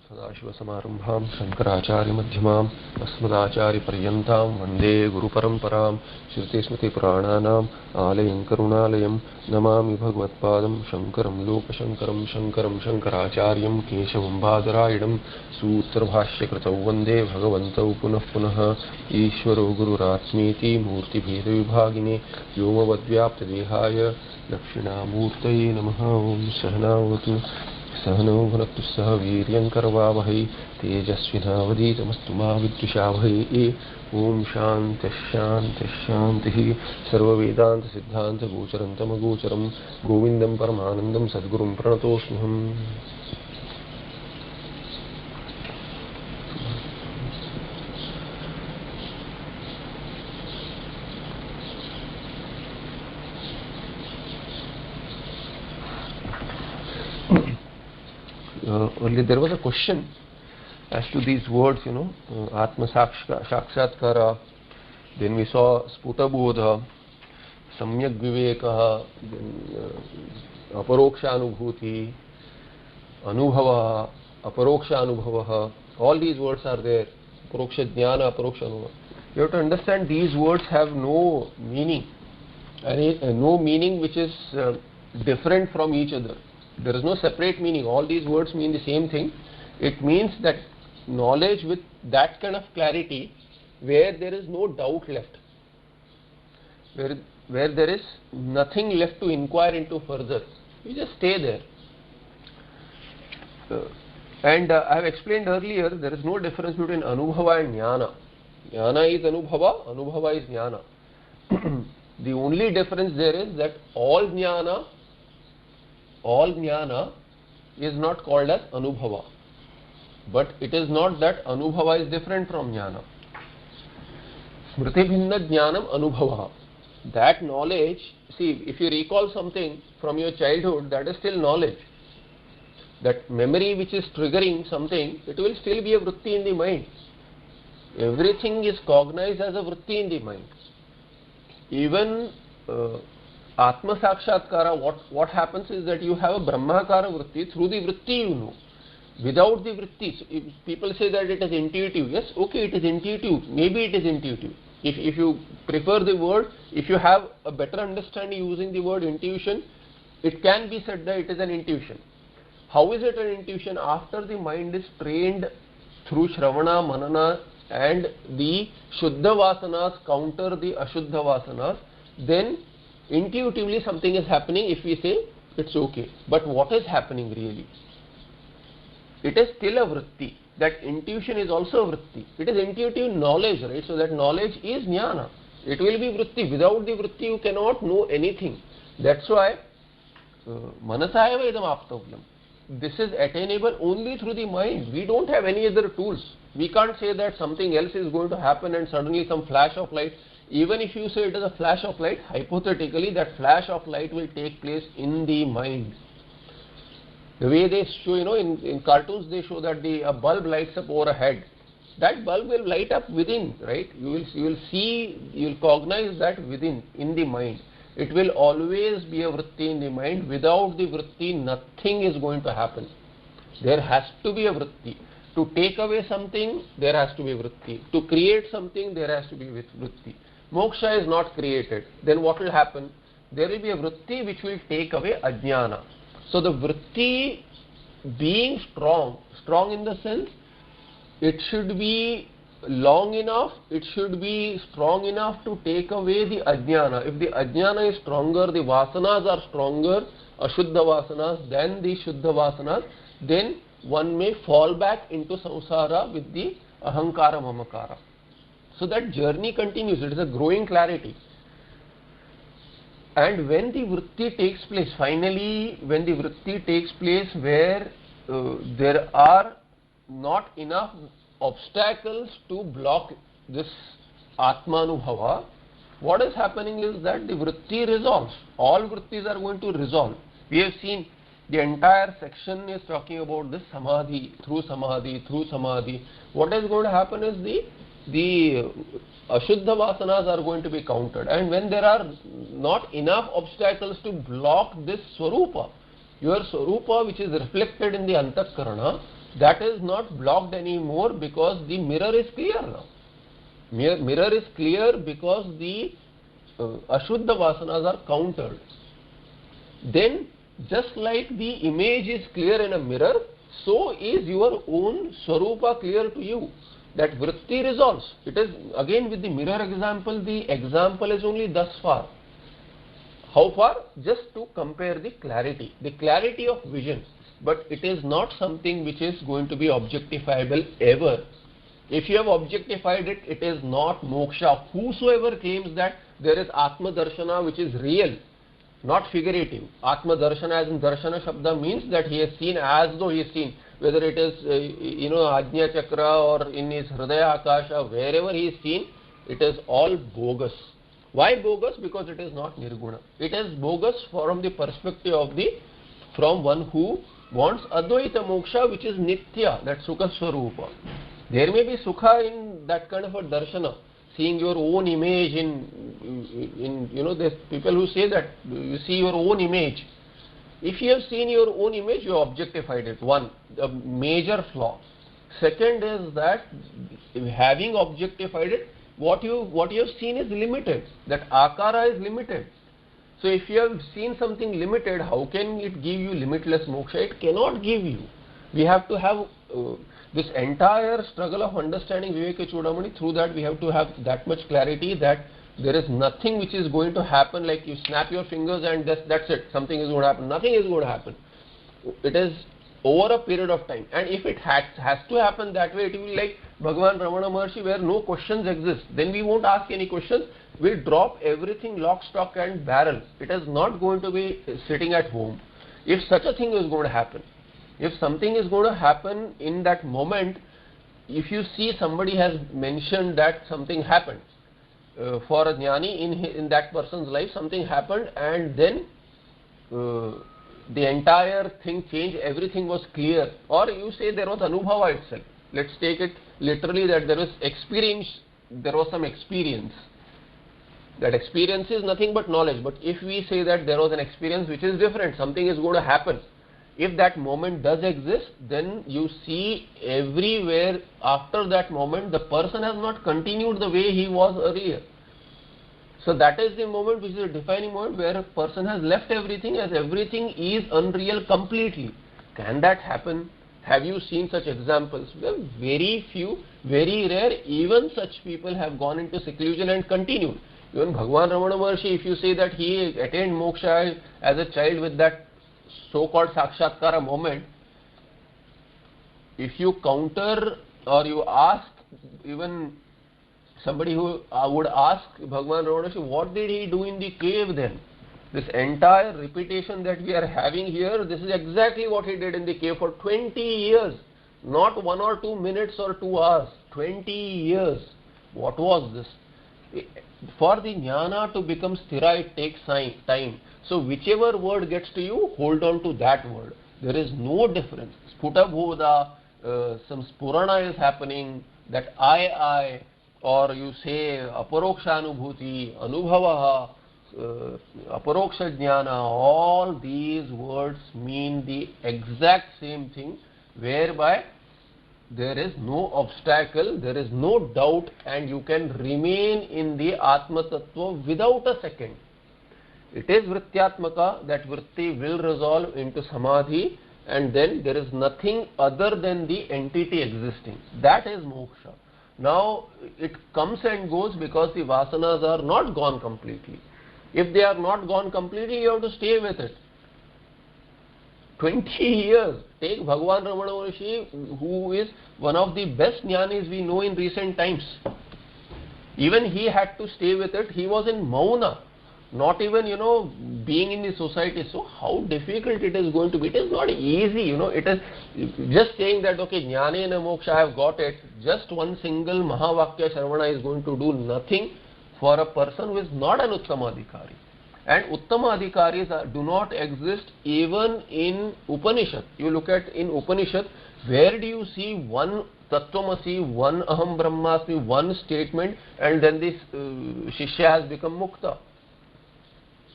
सदाशिवसमारम्भां शङ्कराचार्यमध्यमाम् अस्मदाचार्यपर्यन्तां वन्दे गुरुपरम्परां श्रुतिस्मृतिपुराणानाम् आलयं करुणालयं नमामि भगवत्पादं शङ्करं लोकशङ्करं शङ्करं शङ्कराचार्यं केशवं बादरायणं सूत्रभाष्यकृतौ वन्दे भगवन्तौ पुनः पुनः ईश्वरो गुरुरात्मेति मूर्तिभेदविभागिने व्योमवद्व्याप्तदेहाय दक्षिणामूर्तये नमः। ॐ सहनावतु सहनौ भुनक्तु सह वीर्यङ्करवावहै तेजस्विनावधीतमस्तु मा विद्विषावहै। ॐ शान्तिः सर्ववेदान्तसिद्धान्तगोचरं तमगोचरं गोविन्दं परमानन्दं सद्गुरुं प्रणतोऽस्म्यहम्। Earlier there was a question as to these words, Atma Sakshatkara, then we saw Sputa Bodha, Samyak Viveka, Aparoksha Anubhuti, Anubhava, Aparoksha Anubhava, all these words are there, Aparoksha Jnana, Aparoksha Anubhava. You have to understand these words have no meaning, no meaning which is different from each other. There is no separate meaning. All these words mean the same thing. It means that knowledge with that kind of clarity where there is no doubt left, where there is nothing left to inquire into further. You just stay there. I have explained earlier, there is no difference between Anubhava and Jnana. Jnana is Anubhava, Anubhava is Jnana. The only difference there is that all Jnana is not called as Anubhava. But it is not that Anubhava is different from Jnana. Smriti bhinna jnanam Anubhava. That knowledge, see, if you recall something from your childhood, that is still knowledge. That memory which is triggering something, it will still be a vritti in the mind. Everything is cognized as a vritti in the mind. Even Atma Sakshatkara, what happens is that you have a Brahmakara vritti. Through the vritti you know. Without the vritti, so if people say that it is intuitive. Yes, okay, it is intuitive. Maybe it is intuitive. If you prefer the word, if you have a better understanding using the word intuition, it can be said that it is an intuition. How is it an intuition? After the mind is trained through Shravana, Manana and the Shuddha Vasanas counter the Ashuddha Vasanas, then intuitively something is happening if we say it's okay. But what is happening really? It is still a vritti. That intuition is also a vritti. It is intuitive knowledge, right? So that knowledge is jnana. It will be vritti. Without the vritti you cannot know anything. That's why manasaya vedam aptavyam. This is attainable only through the mind. We don't have any other tools. We can't say that something else is going to happen and suddenly some flash of light. Even if you say it is a flash of light, hypothetically that flash of light will take place in the mind. The way they show, in cartoons they show that a bulb lights up over a head. That bulb will light up within, right? You will see, you will cognize that within, in the mind. It will always be a vritti in the mind. Without the vritti, nothing is going to happen. There has to be a vritti. To take away something, there has to be a vritti. To create something, there has to be a vritti. Moksha is not created. Then what will happen? There will be a vritti which will take away ajnana. So the vritti being strong in the sense, it should be long enough, it should be strong enough to take away the ajnana. If the ajnana is stronger, the vasanas are stronger, ashuddha vasanas, than the shuddha vasanas, then one may fall back into samsara with the ahankara mamakara. So that journey continues. It is a growing clarity. And when the vritti takes place, finally when the vritti takes place where there are not enough obstacles to block this Atmanubhava, what is happening is that the vritti resolves. All vrittis are going to resolve. We have seen the entire section is talking about this samadhi, through samadhi, through samadhi. What is going to happen is the Ashuddha Vasanas are going to be countered, and when there are not enough obstacles to block this Swarupa, your Swarupa which is reflected in the Antakarana, that is not blocked anymore because the mirror is clear now. Mirror is clear because the Ashuddha Vasanas are countered. Then, just like the image is clear in a mirror, so is your own Swarupa clear to you. That vritti resolves. It is again with the mirror example, the example is only thus far. How far? Just to compare the clarity of vision. But it is not something which is going to be objectifiable ever. If you have objectified it, it is not moksha. Whosoever claims that there is Atma Darshana which is real, not figurative. Atma Darshana as in Darshana Shabda means that he has seen as though he has seen. Whether it is, Ajna Chakra or in his Hridaya Akasha, wherever he is seen, it is all bogus. Why bogus? Because it is not Nirguna. It is bogus from the perspective of from one who wants Advaita Moksha, which is Nitya, that Sukha Swarupa. There may be Sukha in that kind of a Darshana, seeing your own image in there's people who say that you see your own image. If you have seen your own image, you have objectified it. One, a major flaw. Second is that having objectified it, what you have seen is limited. That akara is limited. So if you have seen something limited, how can it give you limitless moksha? It cannot give you. We have to have this entire struggle of understanding Viveka Chudamani. Through that we have to have that much clarity that there is nothing which is going to happen like you snap your fingers and that's it. Something is going to happen. Nothing is going to happen. It is over a period of time. And if it has to happen that way, it will be like Bhagavan Ramana Maharshi where no questions exist. Then we won't ask any questions. We'll drop everything lock, stock and barrel. It is not going to be sitting at home. If such a thing is going to happen, if something is going to happen in that moment, if you see somebody has mentioned that something happened for a jnani in that person's life, something happened and then the entire thing changed, everything was clear, or you say there was anubhava itself. Let's take it literally that there was experience, there was some experience. That experience is nothing but knowledge. But if we say that there was an experience which is different, something is going to happen. If that moment does exist, then you see everywhere after that moment, the person has not continued the way he was earlier. So that is the moment which is a defining moment where a person has left everything as everything is unreal completely. Can that happen? Have you seen such examples? Well, very few, very rare. Even such people have gone into seclusion and continued. Even Bhagavan Ramana Maharshi, if you say that he attained moksha as a child with that so-called sakshatkara moment, if you counter or you ask even somebody who would ask Bhagavan Ramana Maharshi, what did he do in the cave then? This entire repetition that we are having here, this is exactly what he did in the cave for 20 years. Not 1 or 2 minutes or 2 hours. 20 years. What was this? For the jnana to become sthira, it takes time. So whichever word gets to you, hold on to that word. There is no difference. Sputa bodha, some spurana is happening, that I, or you say aparoksha anubhuti, anubhavaha, aparoksha jnana, all these words mean the exact same thing, whereby there is no obstacle, there is no doubt, and you can remain in the Atma Tattva without a second. It is Vrityatmaka, that Vritti will resolve into Samadhi, and then there is nothing other than the entity existing. That is Moksha. Now, it comes and goes because the Vasanas are not gone completely. If they are not gone completely, you have to stay with it. 20 years. Take Bhagavan Ramana Maharshi, who is one of the best jnanis we know in recent times. Even he had to stay with it. He was in Mauna, not even, being in the society. So how difficult it is going to be. It is not easy, It is just saying that, okay, jnane na moksha, I have got it. Just one single Mahavakya Shravana is going to do nothing for a person who is not an Uttamadhikari. And Uttamadhikaris do not exist even in Upanishad. You look at in Upanishad, where do you see one Tattvamasi, one Aham Brahmasmi, one statement, and then this Shishya has become Mukta?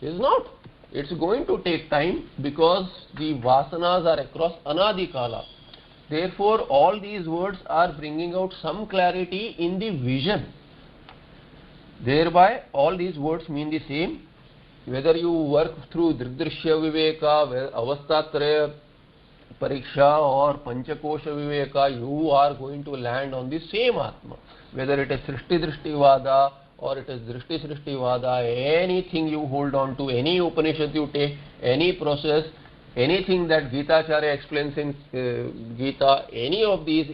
It is not. It's going to take time because the Vasanas are across Anadikala. Therefore, all these words are bringing out some clarity in the vision. Thereby, all these words mean the same. Whether you work through Dridrishya Viveka, Avastatraya Pariksha or Panchakosha Viveka, you are going to land on the same Atma. Whether it is Srishti Drishti Vada or it is Drishti Srishti Vada, anything you hold on to, any Upanishad you take, any process, anything that Gita Acharya explains in Gita, any of these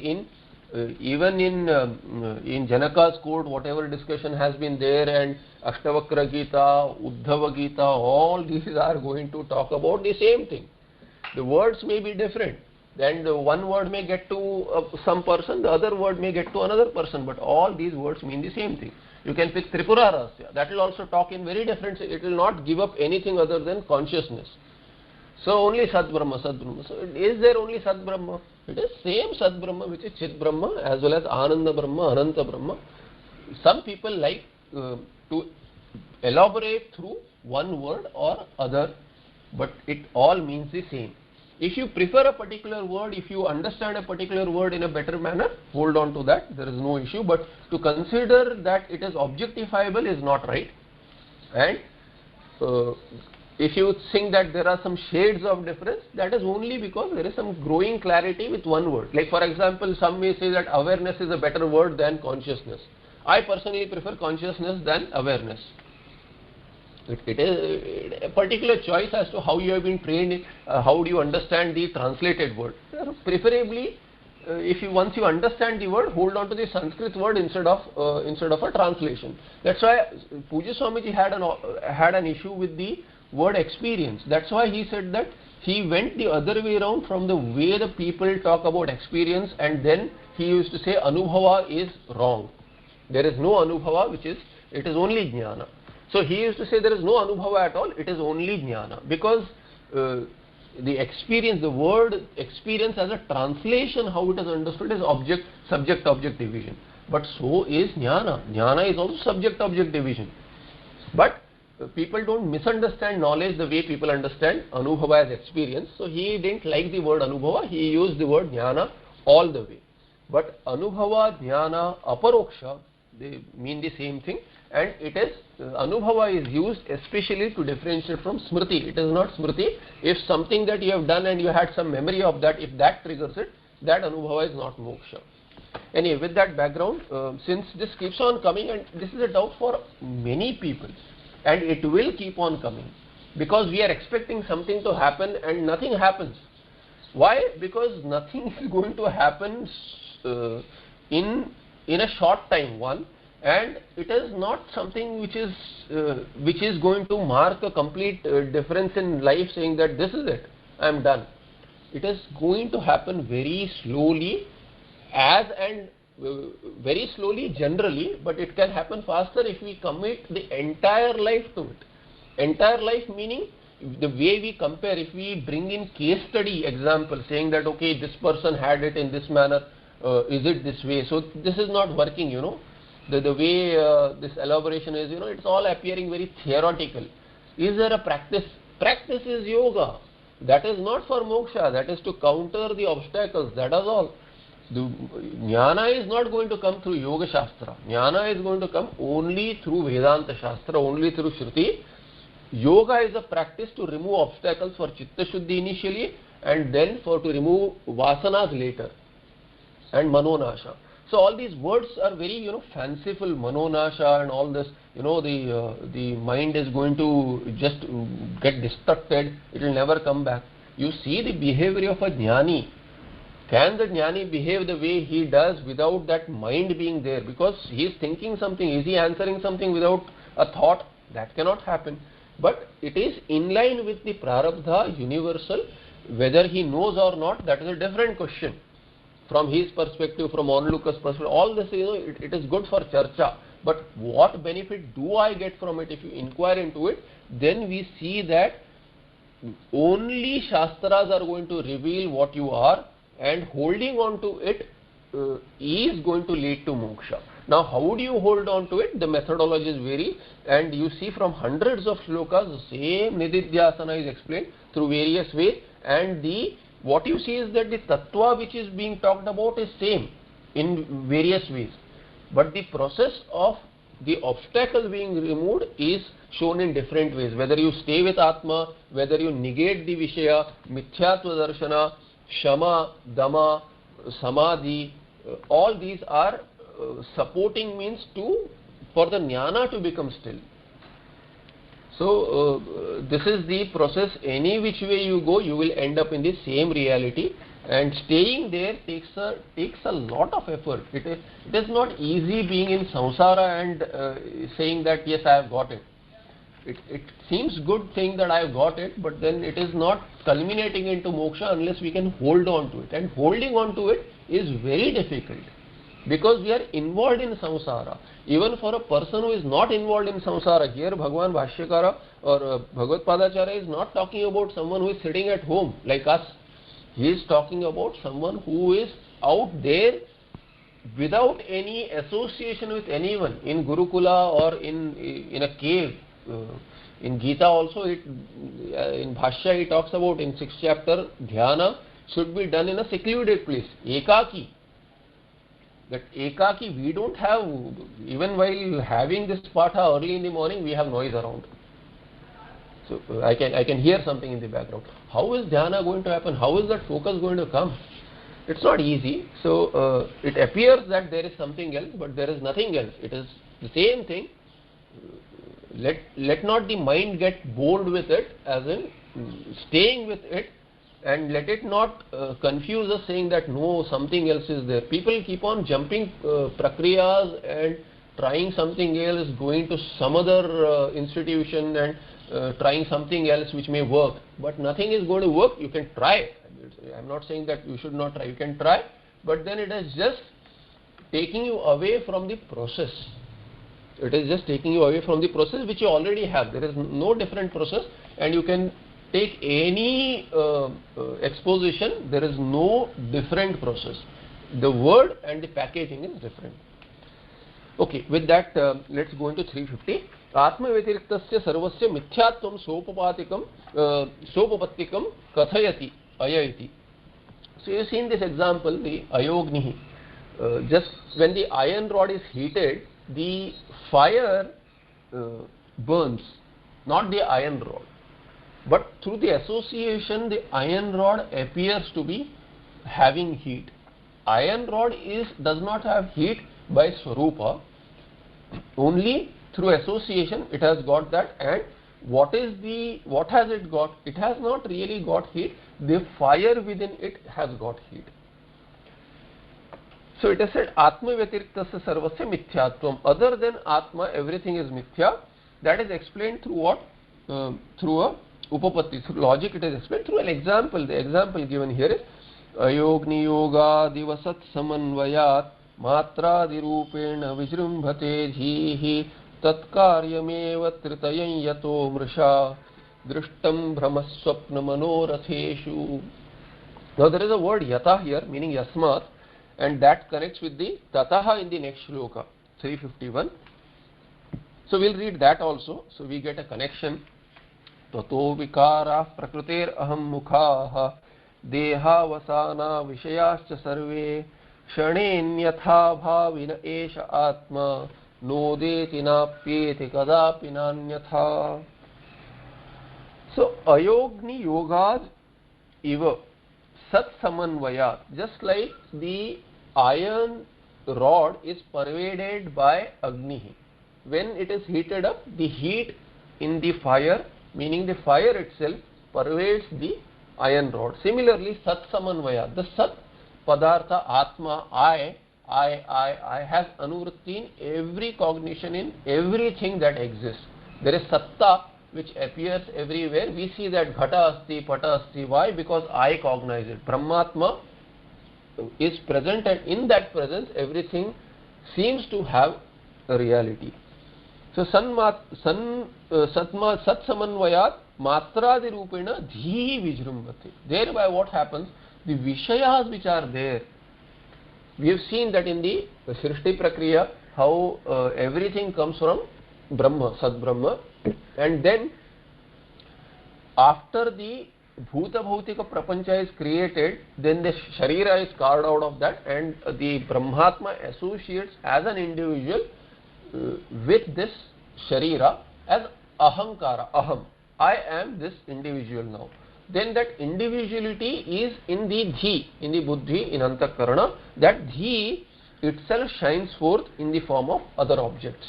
even in Janaka's court, whatever discussion has been there, and Ashtavakra Gita, Uddhava Gita, all these are going to talk about the same thing. The words may be different, and one word may get to some person, the other word may get to another person, but all these words mean the same thing. You can pick Tripura Rahasya, that will also talk in very different, it will not give up anything other than consciousness. So only Sat Brahma, Sat Brahma. So is there only Sat Brahma? It is same Sat Brahma, which is Chit Brahma, as well as Ananda Brahma, Ananta Brahma. Some people like to elaborate through one word or other, but it all means the same. If you prefer a particular word, if you understand a particular word in a better manner, hold on to that, there is no issue. But to consider that it is objectifiable is not right. And if you think that there are some shades of difference, that is only because there is some growing clarity with one word. Like for example, some may say that awareness is a better word than consciousness. I personally prefer consciousness than awareness. It is a particular choice as to how you have been trained, how do you understand the translated word. Preferably, once you understand the word, hold on to the Sanskrit word instead of a translation. That's why Pujya Swamiji had an issue with the word experience. That's why he said that he went the other way around from the way the people talk about experience, and then he used to say Anubhava is wrong. There is no Anubhava, it is only Jnana. So he used to say there is no Anubhava at all, it is only Jnana. Because the experience, the word experience as a translation, how it is understood is subject-object division. But so is Jnana. Jnana is also subject-object division. But people don't misunderstand knowledge the way people understand Anubhava as experience. So he didn't like the word Anubhava, he used the word Jnana all the way. But Anubhava, Jnana, Aparoksha, they mean the same thing, and it is Anubhava is used especially to differentiate from Smriti. It is not Smriti. If something that you have done and you had some memory of that, if that triggers it, that Anubhava is not Moksha. Anyway, with that background, since this keeps on coming, and this is a doubt for many people, and it will keep on coming, because we are expecting something to happen and nothing happens. Why? Because nothing is going to happen in a short time, one, and it is not something which is going to mark a complete difference in life, saying that this is it, I am done. It is going to happen very slowly, very slowly generally, but it can happen faster if we commit the entire life to it. Entire life meaning the way we compare, if we bring in case study example saying that okay, this person had it in this manner, is it this way? So this is not working, the way this elaboration is, it's all appearing very theoretical. Is there a practice? Practice is yoga. That is not for moksha, that is to counter the obstacles, that is all. The Jnana is not going to come through Yoga Shastra. Jnana is going to come only through Vedanta Shastra, only through Shruti. Yoga is a practice to remove obstacles for Chitta Shuddhi initially, and then to remove Vasanas later, and Manonasha. So all these words are very fanciful, Manonasha and all this, the mind is going to just get destructed, it will never come back. You see the behavior of a Jnani. Can the Jnani behave the way he does without that mind being there? Because he is thinking something, is he answering something without a thought? That cannot happen. But it is in line with the Prarabdha, universal. Whether he knows or not, that is a different question. From his perspective, from onlooker's perspective, all this, it is good for charcha. But what benefit do I get from it? If you inquire into it, then we see that only Shastras are going to reveal what you are, and holding on to it is going to lead to moksha. Now, how do you hold on to it? The methodologies vary, and you see from hundreds of shlokas, the same Nididhyasana is explained through various ways, and the what you see is that the tattva which is being talked about is same in various ways, but the process of the obstacle being removed is shown in different ways. Whether you stay with Atma, whether you negate the Vishaya, Mithyatva Darshana, Shama, Dama, Samadhi, all these are supporting means for the jnana to become still. So this is the process. Any which way you go, you will end up in the same reality, and staying there takes a lot of effort. It is not easy being in samsara and saying that yes, I have got it. It seems good thing that I have got it, but then it is not culminating into moksha unless we can hold on to it, and holding on to it is very difficult because we are involved in samsara. Even for a person who is not involved in samsara, here Bhagavan Bhashyakara or Bhagavad Padacharya is not talking about someone who is sitting at home like us. He is talking about someone who is out there without any association with anyone, in Gurukula or in a cave. In Gita also, in Bhashya he talks about in 6th chapter, dhyana should be done in a secluded place, ekaki. That ekaki we don't have, even while having this patha early in the morning, we have noise around. So I can hear something in the background. How is dhyana going to happen? How is that focus going to come? It's not easy. So it appears that there is something else, but there is nothing else. It is the same thing. Let not the mind get bored with it, as in staying with it, and let it not confuse us saying that no, something else is there. People keep on jumping prakriyas and trying something else, going to some other institution and trying something else which may work, but nothing is going to work. You can try. I am not saying that you should not try. You can try, but then it is just taking you away from the process. It is just taking you away from the process which you already have. There is no different process, and you can take any exposition. There is no different process. The word and the packaging is different. Okay, with that, let's go into 350. Atma Vyatiriktasya Sarvasya Mithyatvam Sopapattikam Kathayati Ayayati. So you have seen this example, the Ayognihi. Just when the iron rod is heated, the fire burns, not the iron rod. But through the association, the iron rod appears to be having heat. Iron rod does not have heat by Swarupa. Only through association it has got that. And what has it got? It has not really got heat. The fire within it has got heat. So it is said Atma Vyatiriktasya Sarvasya Mithyatvam. Other than Atma, everything is Mithya. That is explained through what? Through a Upapatti. Through logic it is explained through an example. The example given here is Ayogni Yoga Divasat Samanvayat Matradi Rupena Vijrumbhate Dhihi Tatkaryameva Tritayam Yato Mrisha Drishtam Brahmaswapna Manoratheshu. Now there is a word Yata here meaning Yasmat, and that connects with the Tataha in the next shloka, 351. So we'll read that also, so we get a connection. Tato vikara prakruter aham mukhaha deha vasana vishayascha sarve shanen yatha bhavina esha atma nodeti napyeti kadapi nanyatha. So ayogni yogas eva sat samanvayat, just like the iron rod is pervaded by Agni. When it is heated up, the heat in the fire, meaning the fire itself, pervades the iron rod. Similarly, Sat Samanvaya, the Sat Padartha Atma, I has anuvritti in every cognition, in everything that exists. There is Satta which appears everywhere. We see that Ghata Asti, Pata Asti. Why? Because I cognize it. Brahmatma is present, and in that presence everything seems to have a reality. So Sat Samanvayat Matradi Rupena Dhihi Vijrumbhate. Thereby what happens? The Vishayas which are there, we have seen that in the Srishti Prakriya, how everything comes from Brahma, Sad Brahma, and then after the Bhuta Bhautika Prapancha is created, then the Sharira is carved out of that, and the Brahmatma associates as an individual with this Sharira as Ahankara, Aham. I am this individual now. Then that individuality is in the Dhi, in the Buddhi, in Antakarana. That Dhi itself shines forth in the form of other objects.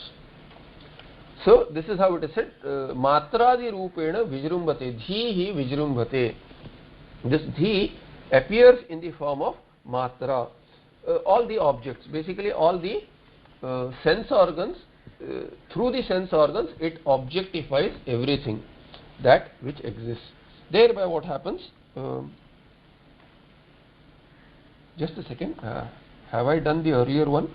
So this is how it is said, Matradi Rupena Vijrumbate, Dhi hi Vijrumbate. This Dhi appears in the form of Matra. All the objects, basically all the sense organs, through the sense organs it objectifies everything that which exists. Thereby what happens, just a second, have I done the earlier one?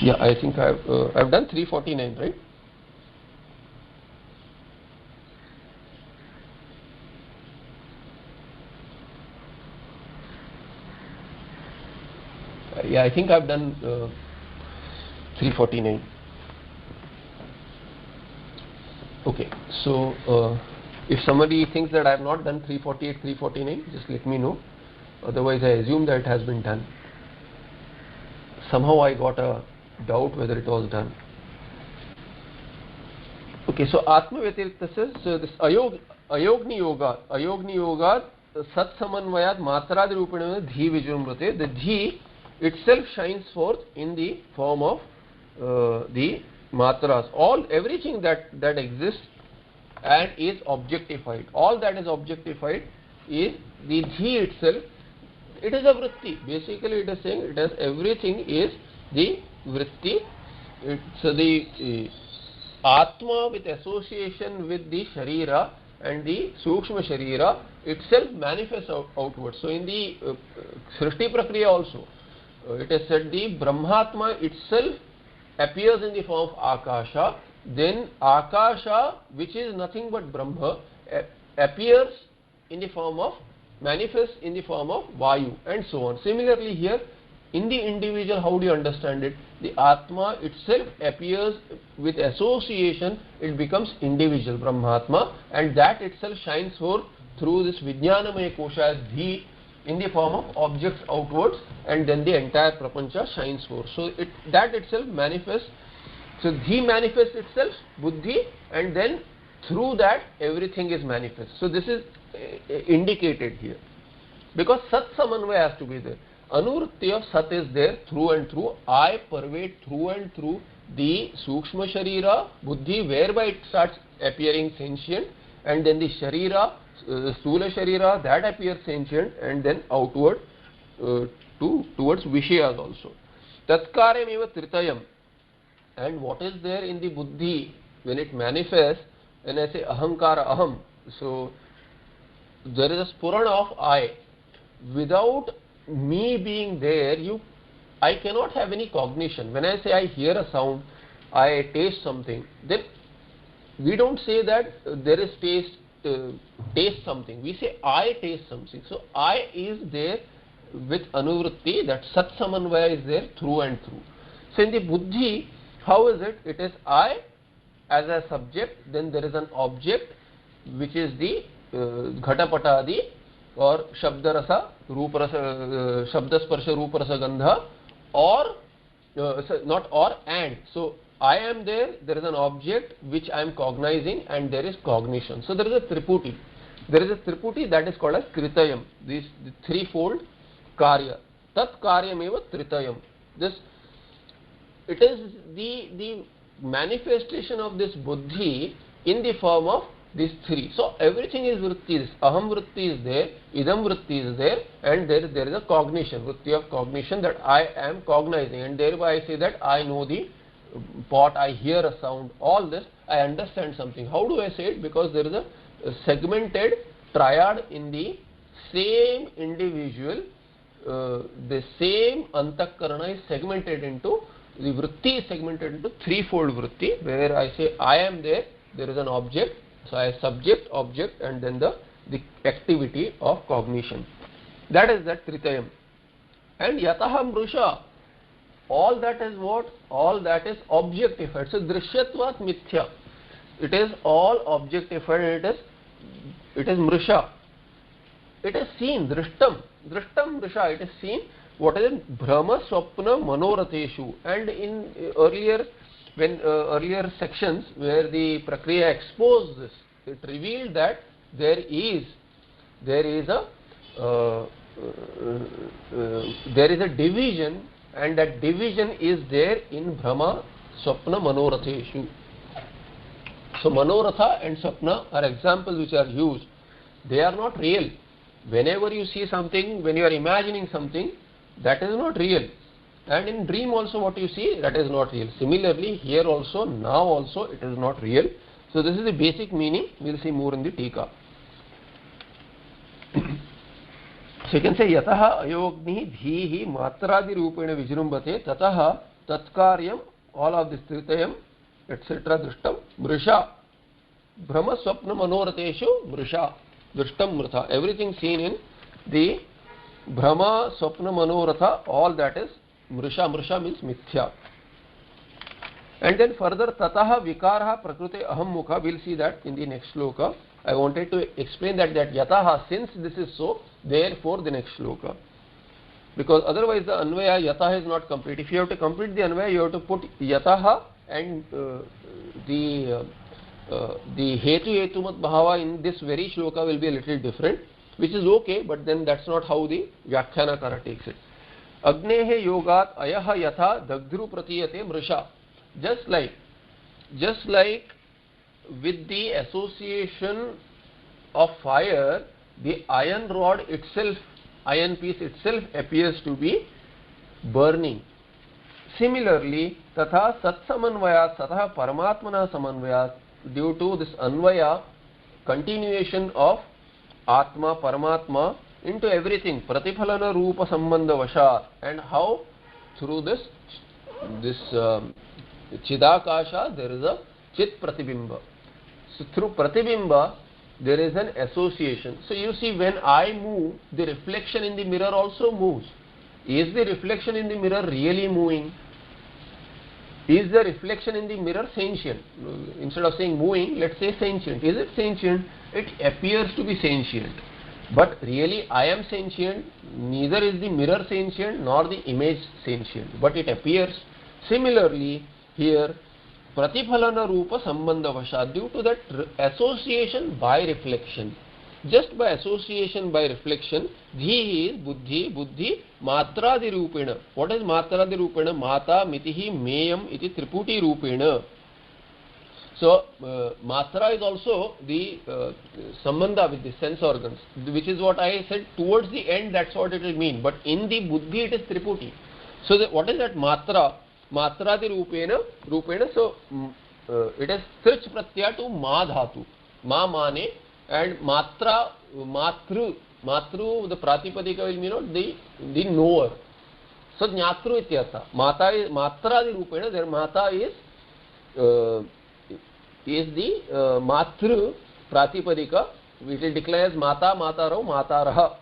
Yeah, I think I've done 349, right? Yeah, I think I've done 349. Okay, so if somebody thinks that I have not done 348, 349, just let me know. Otherwise, I assume that it has been done. Somehow I got a doubt whether it was done. Okay, so Atma Vyatirikta says, so this Ayogni Yoga, Sat Samanvayat Matradi Rupena Dhi Vijrumbate, the Dhi itself shines forth in the form of the matras. Everything that exists and is objectified, all that is objectified is the Dhi itself. It is a vritti. Basically it is saying it has everything is the vritti. So the Atma with association with the Sharira and the Sukshma Sharira itself manifests outwards. So in the Srishti Prakriya also, it is said the Brahmatma itself appears in the form of Akasha, then Akasha, which is nothing but Brahma, appears in the form of, manifests in the form of Vayu, and so on. Similarly here, in the individual, how do you understand it? The Atma itself appears with association, it becomes individual Brahmatma, and that itself shines forth through this Vijnanamaya Kosha as Dhi in the form of objects outwards, and then the entire Prapancha shines forth. So that itself manifests. So Dhi manifests itself, Buddhi, and then through that everything is manifest. So this is indicated here. Because Sat Samanvaya has to be there. Anuvritti of Sat is there through and through. I pervade through and through the Sukshma Sharira, Buddhi, whereby it starts appearing sentient, and then the Sharira, Stula Sharira, that appears sentient, and then outward towards Vishayas also. Tatkaryam eva Tritayam. And what is there in the Buddhi when it manifests, when I say Ahankara Aham, so there is a Spurana of I. Without me being there, I cannot have any cognition. When I say I hear a sound, I taste something, then we don't say that there is taste something. We say I taste something. So I is there with Anuvritti, that Sat Samanvaya is there through and through. So in the Buddhi, how is it? It is I as a subject, then there is an object which is the Ghatapatadi or Shabdarasa, Ruparasa, Shabdasparsha, Ruparasa, Gandha, or not or and. So I am there, there is an object which I am cognizing, and there is cognition. So there is a Triputi. There is a Triputi that is called as Kritayam. The threefold Karya. Tat Karyam eva Tritayam. It is the manifestation of this Buddhi in the form of these three. So everything is vritti. Aham vritti is there, idam vritti is there, and there is a cognition, vritti of cognition, that I am cognizing, and thereby I say that I know the pot, I hear a sound, all this, I understand something. How do I say it? Because there is a segmented triad in the same individual, the same Antakarana is segmented into, the vritti is segmented into threefold vritti, where I say I am there, there is an object, so I subject, object, and then the activity of cognition. That is that Tritayam. And Yataha Mrusha, all that is what? All that is objectified. So drishyatvat mithya. It is all objectified. It is mrisha. It is seen. Drishtam mrisha. It is seen. What is it? Brahma swapna manoratheshu. And in earlier sections where the Prakriya exposed this, it revealed that there is a division, and that division is there in Brahma Swapna Manoratheshu. So Manoratha and Swapna are examples which are used. They are not real. Whenever you see something, when you are imagining something, that is not real. And in dream also what you see, that is not real. Similarly, here also, now also, it is not real. So this is the basic meaning. We will see more in the Tika. So you can say yataha ayogni dhihi matradi rupena vijrumbate tataha tatkaryam, all of this tritayam, etc. drishtam mrisha brahma swapna manorateshu mrisha drishtam mritha. Everything seen in the Brahma swapna manoratha, all that is mrisha. Mrisha means mithya. And then further tataha vikaraha prakrute aham mukha. We'll see that in the next shloka. I wanted to explain that yataha, since this is so, therefore the next shloka. Because otherwise the anvaya yataha is not complete. If you have to complete the anvaya, you have to put yataha and the hetu hetumat bhava in this very shloka will be a little different, which is okay, but then that's not how the Vyakhyanakara takes it. Agnehe yogat ayaha yatha dagdhru pratiyate mrisha. Just like with the association of fire, the iron rod itself, iron piece itself appears to be burning. Similarly, tatha satsamanvayat satha paramatmana samanvayat, due to this anvaya, continuation of atma, paramatma into everything, pratiphalana rupa sambandha vashat, and how through this chidakasha there is a chit pratibimba. So through pratibimba there is an association. So you see, when I move, the reflection in the mirror also moves. Is the reflection in the mirror really moving? Is the reflection in the mirror sentient? Instead of saying moving, let's say sentient. Is it sentient? It appears to be sentient. But really I am sentient, neither is the mirror sentient nor the image sentient, but it appears. Similarly, here pratiphalana rupa sambandha vasha, due to that association by reflection, just by association by reflection, dhi is buddhi matradi rupena. What is matradi rupena? Mata mitihi meyam iti triputi rupena. So matra is also the sambandha with the sense organs, which is what I said towards the end, that's what it will mean. But in the buddhi it is triputi. So what is that matra? Matradi rupena. So it is trich pratyaya to ma dhatu, ma mane, and matra, matru, the pratipadika will mean the knower. So jnatru ityartha. Mata is matradi rupena. There mata is the matru pratipadika, which will declare as mata, matarau, mataraha,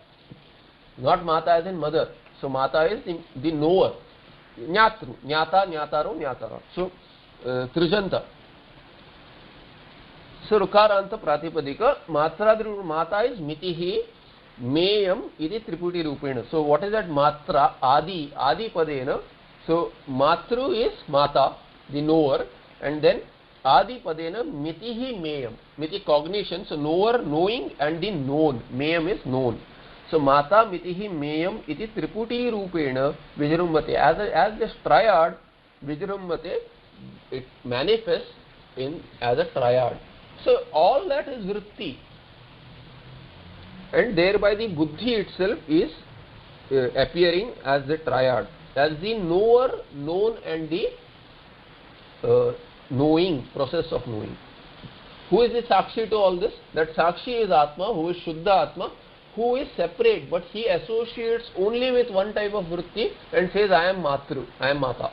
not mata as in mother. So mata is the knower. Nyatru, nyata, nyataro, nyatara. So trijanta. So rukaranta pratipadika, matra mata is mitihi meyam iti triputi rupena. So what is that matra? Adi padena. So matru is mata, the knower, and then adi padena mitihi meyam, miti cognition. So knower, knowing, and the known. Meyam is known. So mata mitihi meyam iti triputi rupena vijrumbate. As this triad vijrumbate, it manifests as a triad. So all that is vritti, and thereby the buddhi itself is appearing as the triad, as the knower, known, and the knowing, process of knowing. Who is the sakshi to all this? That sakshi is Atma, who is Shuddha Atma, who is separate, but he associates only with one type of vritti and says, I am matru, I am mata,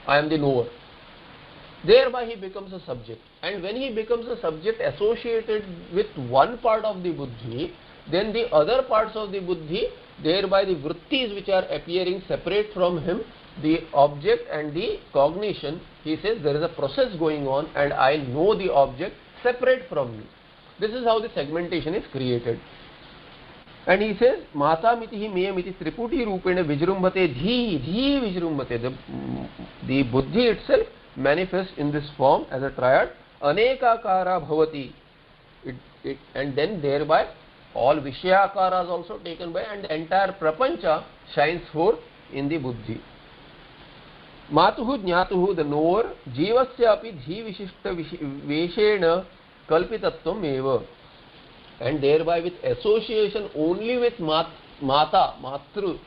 I am the knower. Thereby he becomes a subject, and when he becomes a subject associated with one part of the buddhi, then the other parts of the buddhi, thereby the vrittis which are appearing separate from him, the object and the cognition, he says there is a process going on and I know the object separate from me. This is how the segmentation is created. And he says, Mata mitihi meyamiti triputi rupena vijrumbate dhi vijrumbate. The buddhi itself manifests in this form as a triad. Anekakara bhavati. And then thereby all Vishayakaras also taken by, and the entire prapancha shines forth in the buddhi. Matuhu jnatuhu, the knower, jivasya api dhi vishishta veshena kalpitatvam eva. And thereby with association only with mata, matru,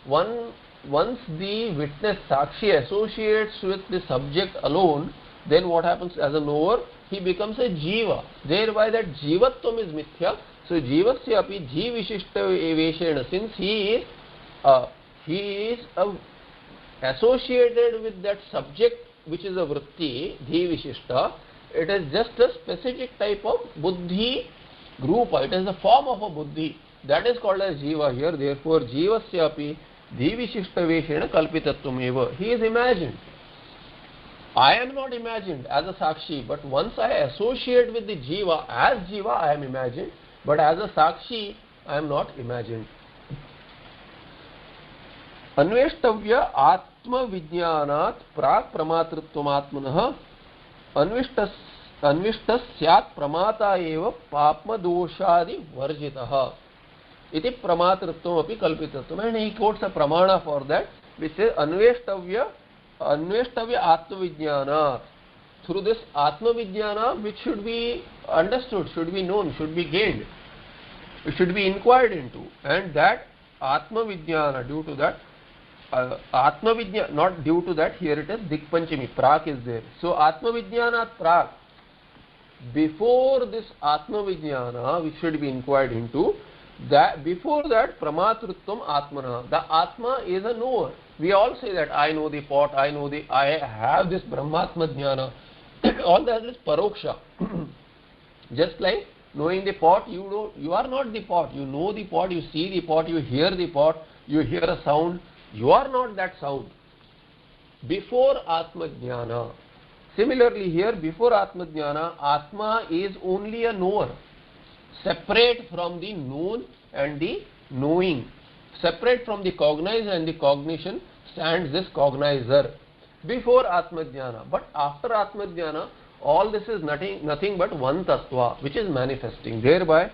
once the witness sakshi associates with the subject alone, then what happens as a knower? He becomes a jiva. Thereby that jivatvam is mithya. So jivasya api dhi vishishta veshena, since he is associated with that subject which is a vritti, dhi vishishta, it is just a specific type of buddhi Grupa, it is the form of a buddhi. That is called as jiva here. Therefore, jivasya api dhivishishta veshena kalpitatvam eva. He is imagined. I am not imagined as a sakshi, but once I associate with the jiva, as jiva I am imagined, but as a sakshi I am not imagined. Anveshtavya atma vijnanat prak pramatritvam atmanah अन्विष्ट स्यात् प्रमाता एव पाप्म दोषादि वर्जितः इति प्रमातृत्वम अपि कल्पितत्वम. And he quotes a pramana for that, which says अन्वेष्टव्य आत्मविज्ञान. Through this atmavijnana, which should be understood, should be known, should be gained, it should be inquired into, and that atmavijnana, due to that atmavijnana, not due to that, here it is dikpanchami, prak is there. So atmavijnanat prak, before this Atma Vijnana, which should be inquired into, that before that Pramatrutvam Atmana, the Atma is a knower. We all say that I know the pot, I have this Brahmatma Jnana. All that is Paroksha. Just like knowing the pot, you are not the pot. You know the pot, you see the pot, you hear the pot, you hear a sound. You are not that sound. Before Atma Jnana. Similarly here, before Atma Jnana, Atma is only a knower, separate from the known and the knowing. Separate from the cognizer and the cognition stands this cognizer before Atma Jnana. But after Atma Jnana, all this is nothing but one tattva, which is manifesting. Thereby,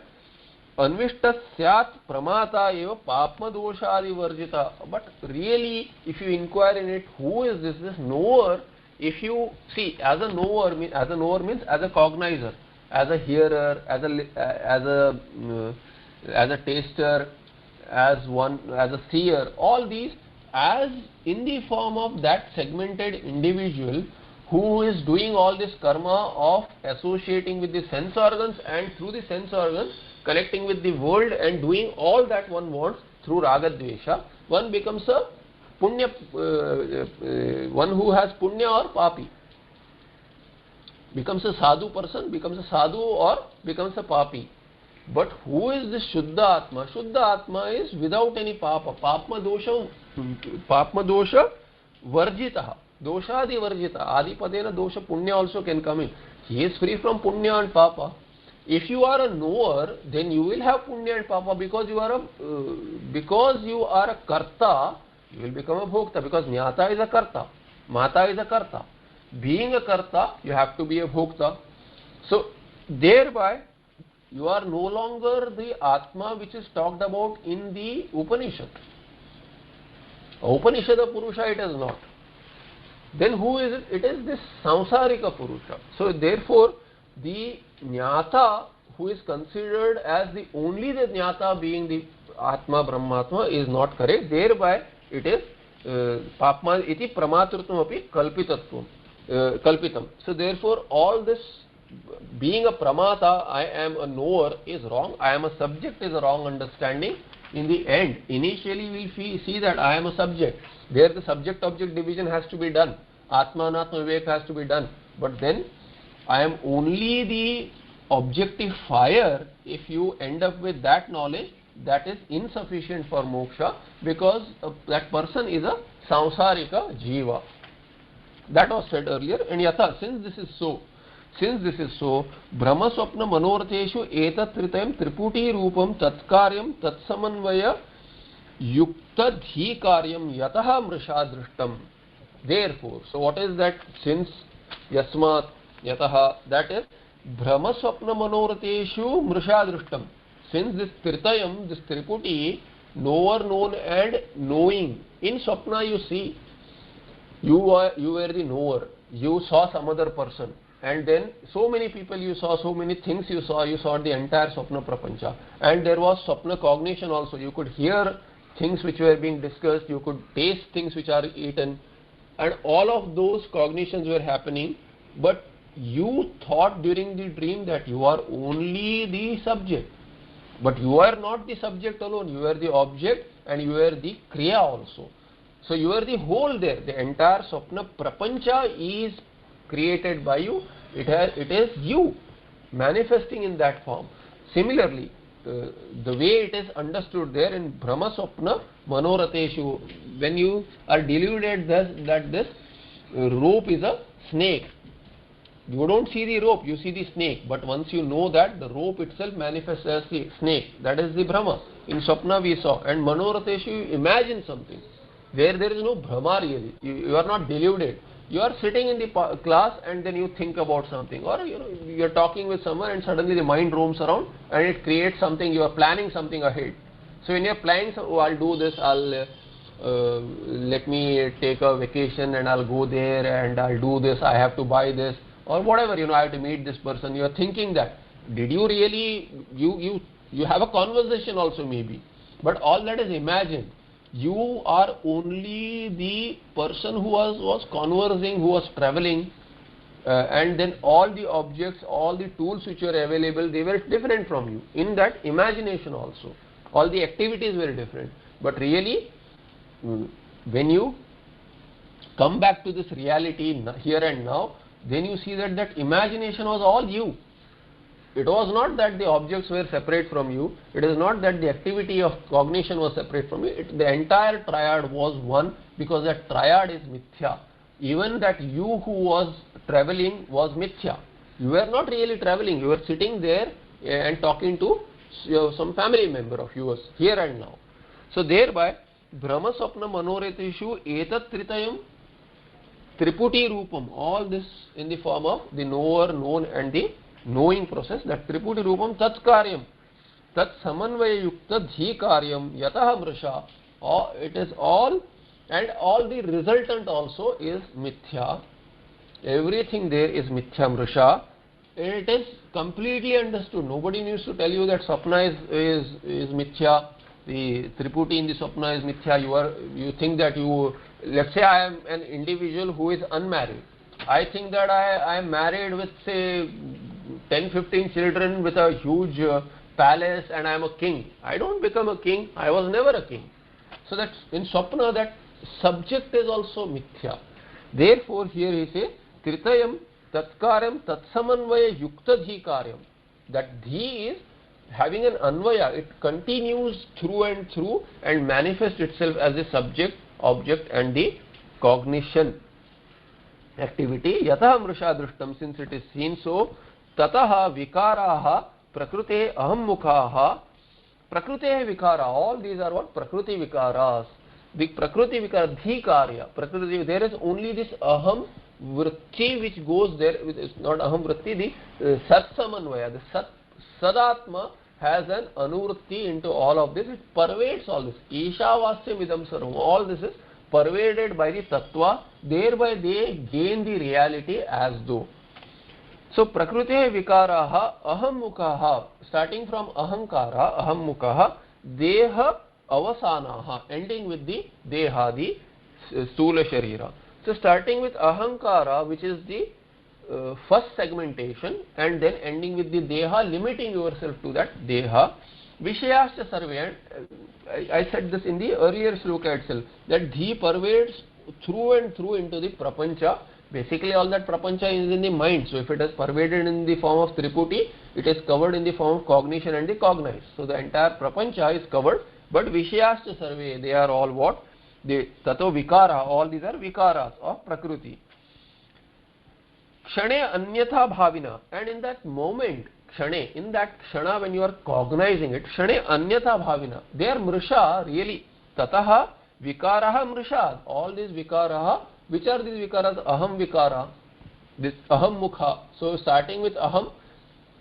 Anvishta syat pramata eva papma doshadi varjita. But really, if you inquire in it, who is this knower? If you see, as a knower means as a cognizer, as a hearer, as a taster, as a seer, all these as in the form of that segmented individual who is doing all this karma of associating with the sense organs, and through the sense organs connecting with the world and doing all that one wants through raga dvesha, one becomes a punya, one who has punya or papi, becomes a sadhu person, becomes a sadhu or becomes a papi. But who is this Shuddha Atma? Shuddha Atma is without any papa. Papma dosha varjita. Doshadi varjita. Adipadena dosha punya also can come in. He is free from punya and papa. If you are a knower, then you will have punya and papa, because you are a karta, you will become a bhokta, because jnata is a karta, mata is a karta. Being a karta, you have to be a bhokta. So thereby you are no longer the Atma which is talked about in the Upanishad. Upanishada Purusha it is not. Then who is it? It is this Samsarika Purusha. So therefore the Jnata, who is considered as the only the Jnata being the Atma Brahmatma, is not correct. Thereby it is Papma iti Pramatrutam api kalpitatvam. Kalpitam. So therefore all this being a pramata, I am a knower, is wrong. I am a subject is a wrong understanding. In the end, initially we see that I am a subject. There the subject-object division has to be done. Atma Anatma Vivek has to be done. But then I am only the objectifier. If you end up with that knowledge, that is insufficient for moksha, because that person is a Samsarika Jiva. That was said earlier. And yatha, since this is so, Brahma Swapna Manortheshu etat tritayam triputi rupam tatkaryam tatsamanvaya yukta dhi karyam yataha mrisha drishtam. Therefore, so what is that? Since yasmat yataha, that is Brahma Swapna Manortheshu mrisha drishtam. Since this tritayam, this triputi, knower, known and knowing, in Swapna you see, you were the knower, you saw some other person, and then so many people you saw, so many things you saw the entire Swapna Prapancha, and there was Swapna cognition also. You could hear things which were being discussed, you could taste things which are eaten, and all of those cognitions were happening, but you thought during the dream that you are only the subject. But you are not the subject alone, you are the object and you are the Kriya also. So you are the whole there. The entire Swapna Prapancha is created by you. It is you manifesting in that form. Similarly, the way it is understood there in Brahma Swapna Manorateshu, when you are deluded that this rope is a snake, you don't see the rope, you see the snake. But once you know that, the rope itself manifests as the snake. That is the Brahma. In Swapna we saw. And Manorateshu, you imagine something. There is no Brahma really. You are not deluded. You are sitting in the class and then you think about something. Or you are talking with someone and suddenly the mind roams around and it creates something. You are planning something ahead. So when you are planning, I'll do this, let me take a vacation and I'll go there and I'll do this, I have to buy this. Or whatever, I have to meet this person. You are thinking that. Did you really, you have a conversation also maybe. But all that is imagined. You are only the person who was conversing, who was traveling, and then all the objects, all the tools which were available, they were different from you. In that imagination also. All the activities were different. But really, when you come back to this reality here and now, then you see that imagination was all you. It was not that the objects were separate from you. It is not that the activity of cognition was separate from you. The entire triad was one, because that triad is mithya. Even that you who was traveling was mithya. You were not really traveling. You were sitting there and talking to some family member of yours here and now. So thereby, Brahma Swapna Manoreteshu etat tritayam Triputi Rupam, all this in the form of the knower, known and the knowing process. That Triputi Rupam Tat Karyam, Tat Samanvaya Yukta Dhi Karyam Yataha Mrisha. It is all, and all the resultant also is Mithya. Everything there is Mithya Mrisha. And it is completely understood. Nobody needs to tell you that Swapna is Mithya. The Triputi in the Swapna is Mithya. You think that let's say I am an individual who is unmarried. I think that I am married with say 10-15 children with a huge palace and I am a king. I don't become a king. I was never a king. So that in Swapna that subject is also Mithya. Therefore here he says Tritayam Tatkaryam Tatsamanvaya Yukta Dhi Karyam. That Dhi is having an Anvaya. It continues through and through and manifests itself as a subject, object and the cognition activity. Yataha mrisha drishtam, since it is seen so. Tataha vikaraha prakrute aham mukhaha. Prakrute vikara, all these are what? Prakriti vikaras. The prakriti vikara, dhi karya. Prakriti, there is only this aham vritti which goes there. It's not aham vritti, the sat samanvaya, the sadatma has an anuvritti into all of this. It pervades all this. Ishavasya midam sarvam. All this is pervaded by the tattva. Thereby they gain the reality as though. So prakrute vikaraha aham mukhaha, starting from ahankara, aham mukhaha, deha avasanaha, ending with the deha, the stula sharira. So starting with ahankara, which is the first segmentation, and then ending with the deha, limiting yourself to that deha. Vishayasya sarve, I said this in the earlier sloka itself, that dhi pervades through and through into the prapancha. Basically all that prapancha is in the mind. So if it is pervaded in the form of triputi, it is covered in the form of cognition and the cognized. So the entire prapancha is covered, but vishayasya sarve, they are all what? The tato vikara, all these are vikaras of Prakriti. Kshane anyatha bhavina, and in that moment, kshane, in that kshana when you are cognizing it, kshane anyatha bhavina, they are mrisha really. Tataha vikaraha mrisha. All these vikaraha, which are these vikaras? Aham vikara, this aham mukha. So starting with aham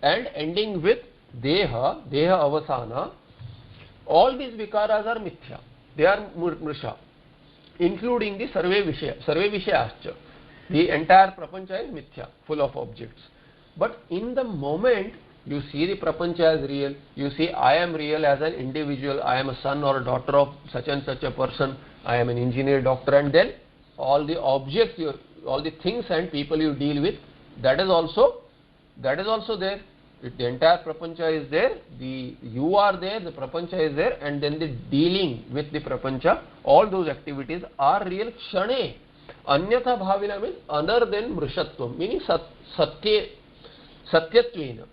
and ending with deha, deha avasana, all these vikaras are mithya. They are mrisha, including the sarve vishayascha. The entire prapancha is mithya, full of objects. But in the moment, you see the prapancha as real. You see I am real as an individual. I am a son or a daughter of such and such a person. I am an engineer, doctor, and then all the objects, all the things and people you deal with, that is also there. The entire prapancha is there. You are there. The prapancha is there, and then the dealing with the prapancha, all those activities are real. Kshane anyatha bhavina means other than mrishatvam, meaning satyatvena.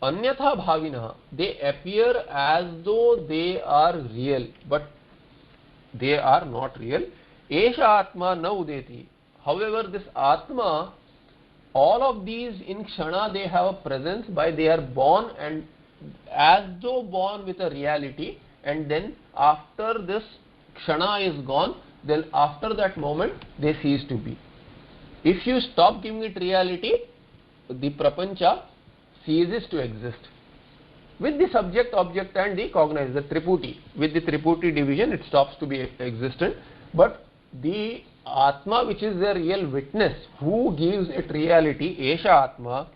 Anyatha bhavina, they appear as though they are real, but they are not real. Esha atma na udeti. However, this atma, all of these in kshana they have a presence, by they are born and as though born with a reality, and then after this kshana is gone, then after that moment they cease to be. If you stop giving it reality, the prapancha ceases to exist. With the subject, object and the cognized, the triputi, with the triputi division it stops to be existent. But the Atma, which is the real witness, who gives it reality, Esha Atma,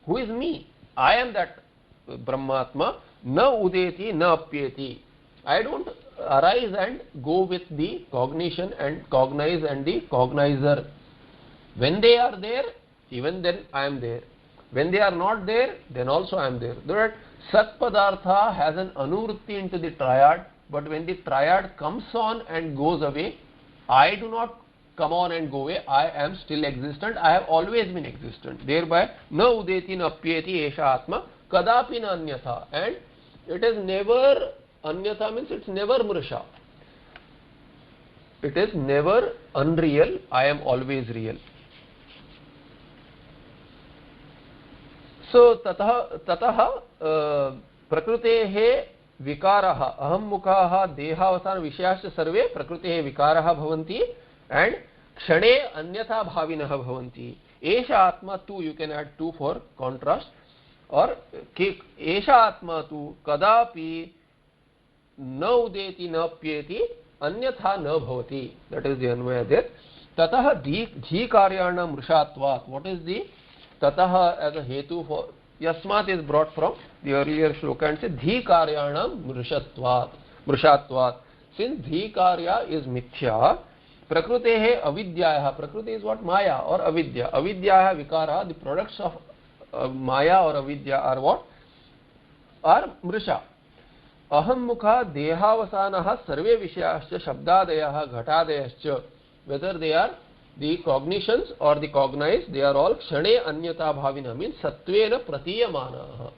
who is me. I am that Brahmatma, na udeti, na apyeti. I don't arise and go with the cognition and cognize and the cognizer. When they are there, even then I am there. When they are not there, then also I am there. That Sat Padartha has an anuvritti into the triad, but when the triad comes on and goes away, I do not come on and go away. I am still existent. I have always been existent. Thereby, na udeti na apyeti esha atma kadapi na anyatha. And it is never, anyatha means it's never mrisha. It is never unreal. I am always real. So, tataha prakrutehe vikaraha aham mukhaha dehavasana vishayascha sarve prakrutehe vikaraha bhavanti and kshane anyatha bhavinah bhavanti. Esha atma tu, you can add tu for contrast, or esha atma tu kadapi na udeti na apyeti anyatha na bhavati. That is the anvaya there. Tataha dhi karyana mrishatvat. What is the tataha as a hetu for yasmat is brought from the earlier shloka and says dhi karyanam mrishatvat. Since dhi karya is mithya, prakrutehe avidyaya. Prakriti is what? Maya or avidya. Avidyaya vikara, the products of maya or avidya are what? Are mrisha. Aham mukha dehavasanaha sarve vishayascha shabdadayah ghatadayascha. Whether they are the cognitions or the cognized, they are all kshane anyata bhavina, means satvena pratiyamana.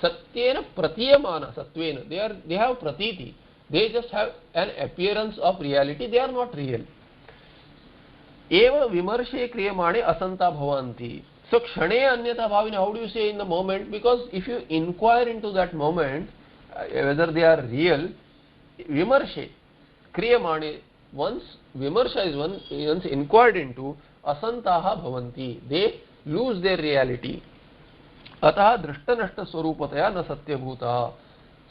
Satyena pratiyamana, satvena. They have pratiti. They just have an appearance of reality. They are not real. Eva vimarshe kriyamane asanta bhavanti. So kshane anyata bhavina, how do you say in the moment? Because if you inquire into that moment, whether they are real, vimarshe kriyamane, once vimarsha is once inquired into, asantaha bhavanti, they lose their reality. Ataha drishta nashta swarupataya na satyabhuta.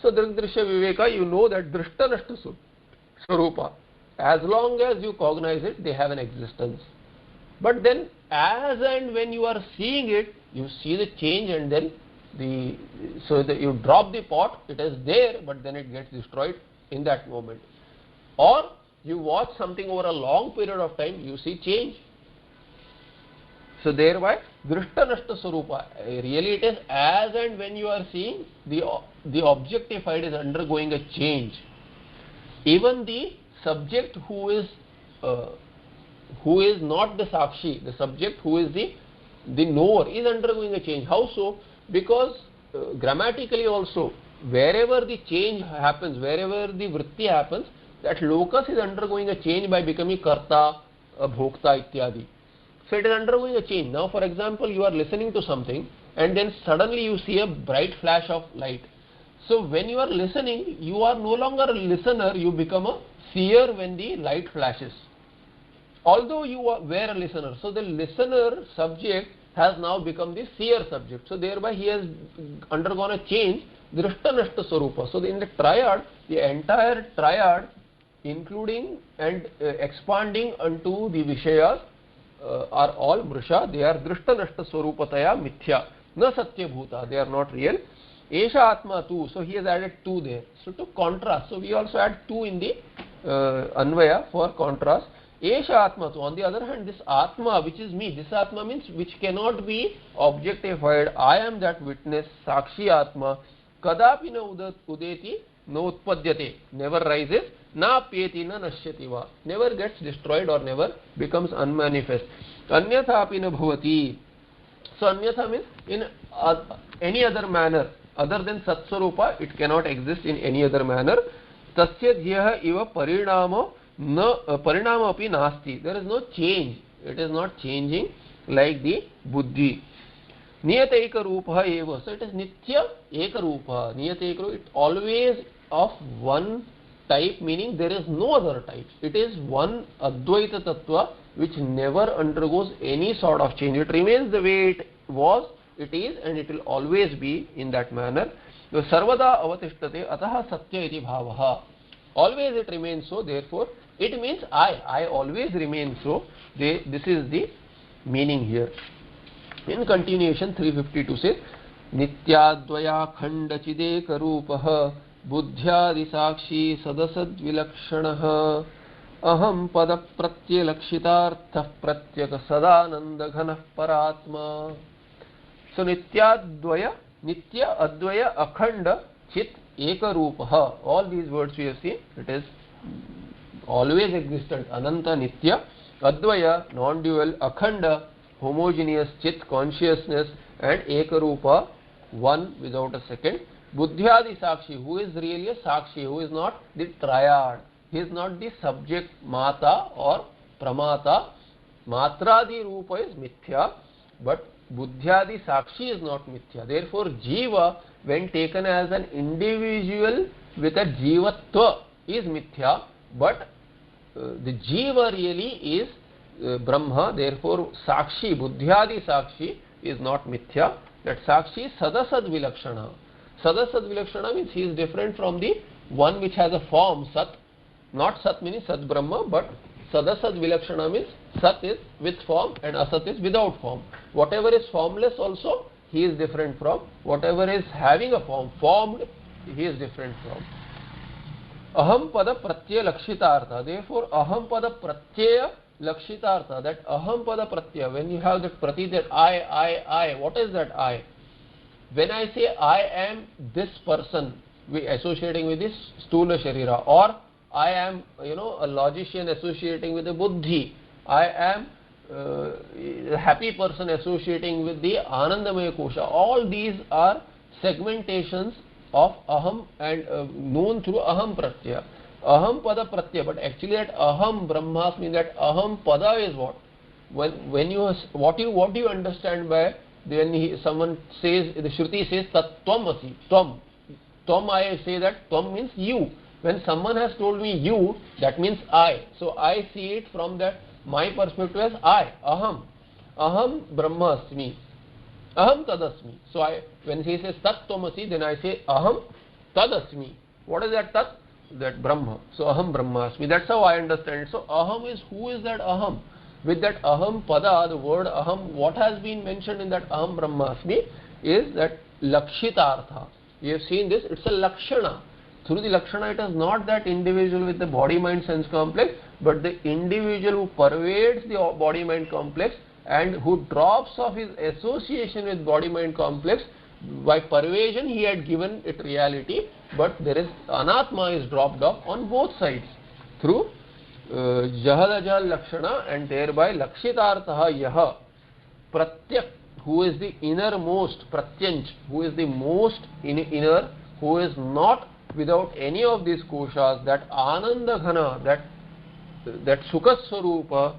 So drishya viveka, you know that drishta nashta swarupa, as long as you cognize it, they have an existence. But then as and when you are seeing it, you see the change, and then so that you drop the pot, it is there, but then it gets destroyed in that moment. Or you watch something over a long period of time, you see change. So thereby, drishta nashta swarupa, really it is as and when you are seeing, the objectified is undergoing a change. Even the subject who is not the sakshi, the subject who is the knower, is undergoing a change. How so? Because grammatically also, wherever the change happens, wherever the vritti happens, that locus is undergoing a change by becoming karta, bhokta ityadi. So it is undergoing a change. Now for example, you are listening to something and then suddenly you see a bright flash of light. So when you are listening, you are no longer a listener, you become a seer when the light flashes. Although you were a listener, so the listener subject has now become the seer subject. So thereby he has undergone a change, drishta nashta swarupa. So in the triad, the entire triad, including and expanding unto the vishayas, are all mrisha. They are drishta nashta swarupataya mithya, na satya bhuta. They are not real. Esha atma tu. So he has added tu there. So to contrast. So we also add tu in the anvaya for contrast. Esha atma tu. On the other hand, this atma, which is me, this atma means which cannot be objectified. I am that witness, sakshi atma. Kadapi na udeti no utpadyate. Never rises. Na pyeti na nashyati va. Never gets destroyed or never becomes unmanifest. Anyatha api na bhavati. So anyatha means in any other manner other than Satswarupa, it cannot exist in any other manner. Tasya dhyaha iva parinama api nasti. There is no change. It is not changing like the buddhi. Niyata eka rupa eva. So it is nitya eka rupa. Niyata eka rupa. It always of one type, meaning there is no other type. It is one Advaita Tattva which never undergoes any sort of change. It remains the way it was, it is, and it will always be in that manner. Sarvada avatishtate ataha satya iti bhavaha. Always it remains so, therefore it means I always remain so. This is the meaning here. In continuation, 352 says, Nityadvaya khanda chideka rupaha buddhyadi sakshi sadasad vilakshanaha aham pada pratyalakshitartha pratyaka sadananda ghanah paratma. So nitya advaya akhanda chit eka rupaha. All these words we have seen, it is always existent. Ananta nitya, advaya non-dual, akhanda homogeneous, chit consciousness, and eka rupa one without a second. Buddhyadi sakshi, who is really a sakshi, who is not the triad. He is not the subject mata or pramata. Matradi rupa is mithya, but Buddhyadi sakshi is not mithya. Therefore, jiva, when taken as an individual with a jivatva, is mithya, but the jiva really is Brahma. Therefore, sakshi, Buddhyadi sakshi is not mithya. That sakshi is sadasad vilakshana. Sadasad vilakshana means he is different from the one which has a form, sat. Not sat meaning sat Brahma, but sadasad vilakshana means sat is with form and asat is without form. Whatever is formless also, he is different from. Whatever is having a form, formed, he is different from. Aham pada pratyaya lakshitartha. Therefore, aham pada pratyaya lakshitartha. That aham pada pratyaya, when you have that prati, that I, what is that I? When I say I am this person, we associating with this stula sharira, or I am, a logician associating with the buddhi. I am a happy person associating with the Anandamaya Kosha. All these are segmentations of aham and known through aham pratyaya. Aham pada pratyaya, but actually that aham brahmas means that aham pada is what? When you what do you understand by when someone says, the Shruti says tat tvam asi, tvam. Tvam, I say that tvam means you. When someone has told me you, that means I. So I see it from that my perspective as I, aham. Aham brahmasmi. Aham tadasmi. So when he says tat tvamasi, then I say aham tadasmi. What is that tat? That Brahma. So aham brahmasmi. That's how I understand it. So aham is, who is that aham? With that aham pada, the word aham, what has been mentioned in that aham brahmasmi is that lakshitartha. You have seen this, it's a lakshana. Through the lakshana, it is not that individual with the body-mind sense complex, but the individual who pervades the body-mind complex and who drops off his association with body-mind complex. By pervasion, he had given it reality, but there is anatma is dropped off on both sides through jahadajal lakshana, and thereby lakshitartha yaha pratyak, who is the innermost, pratyanch, who is the most inner, who is not without any of these koshas, that Ananda Ghana, that Sukha Swarupa,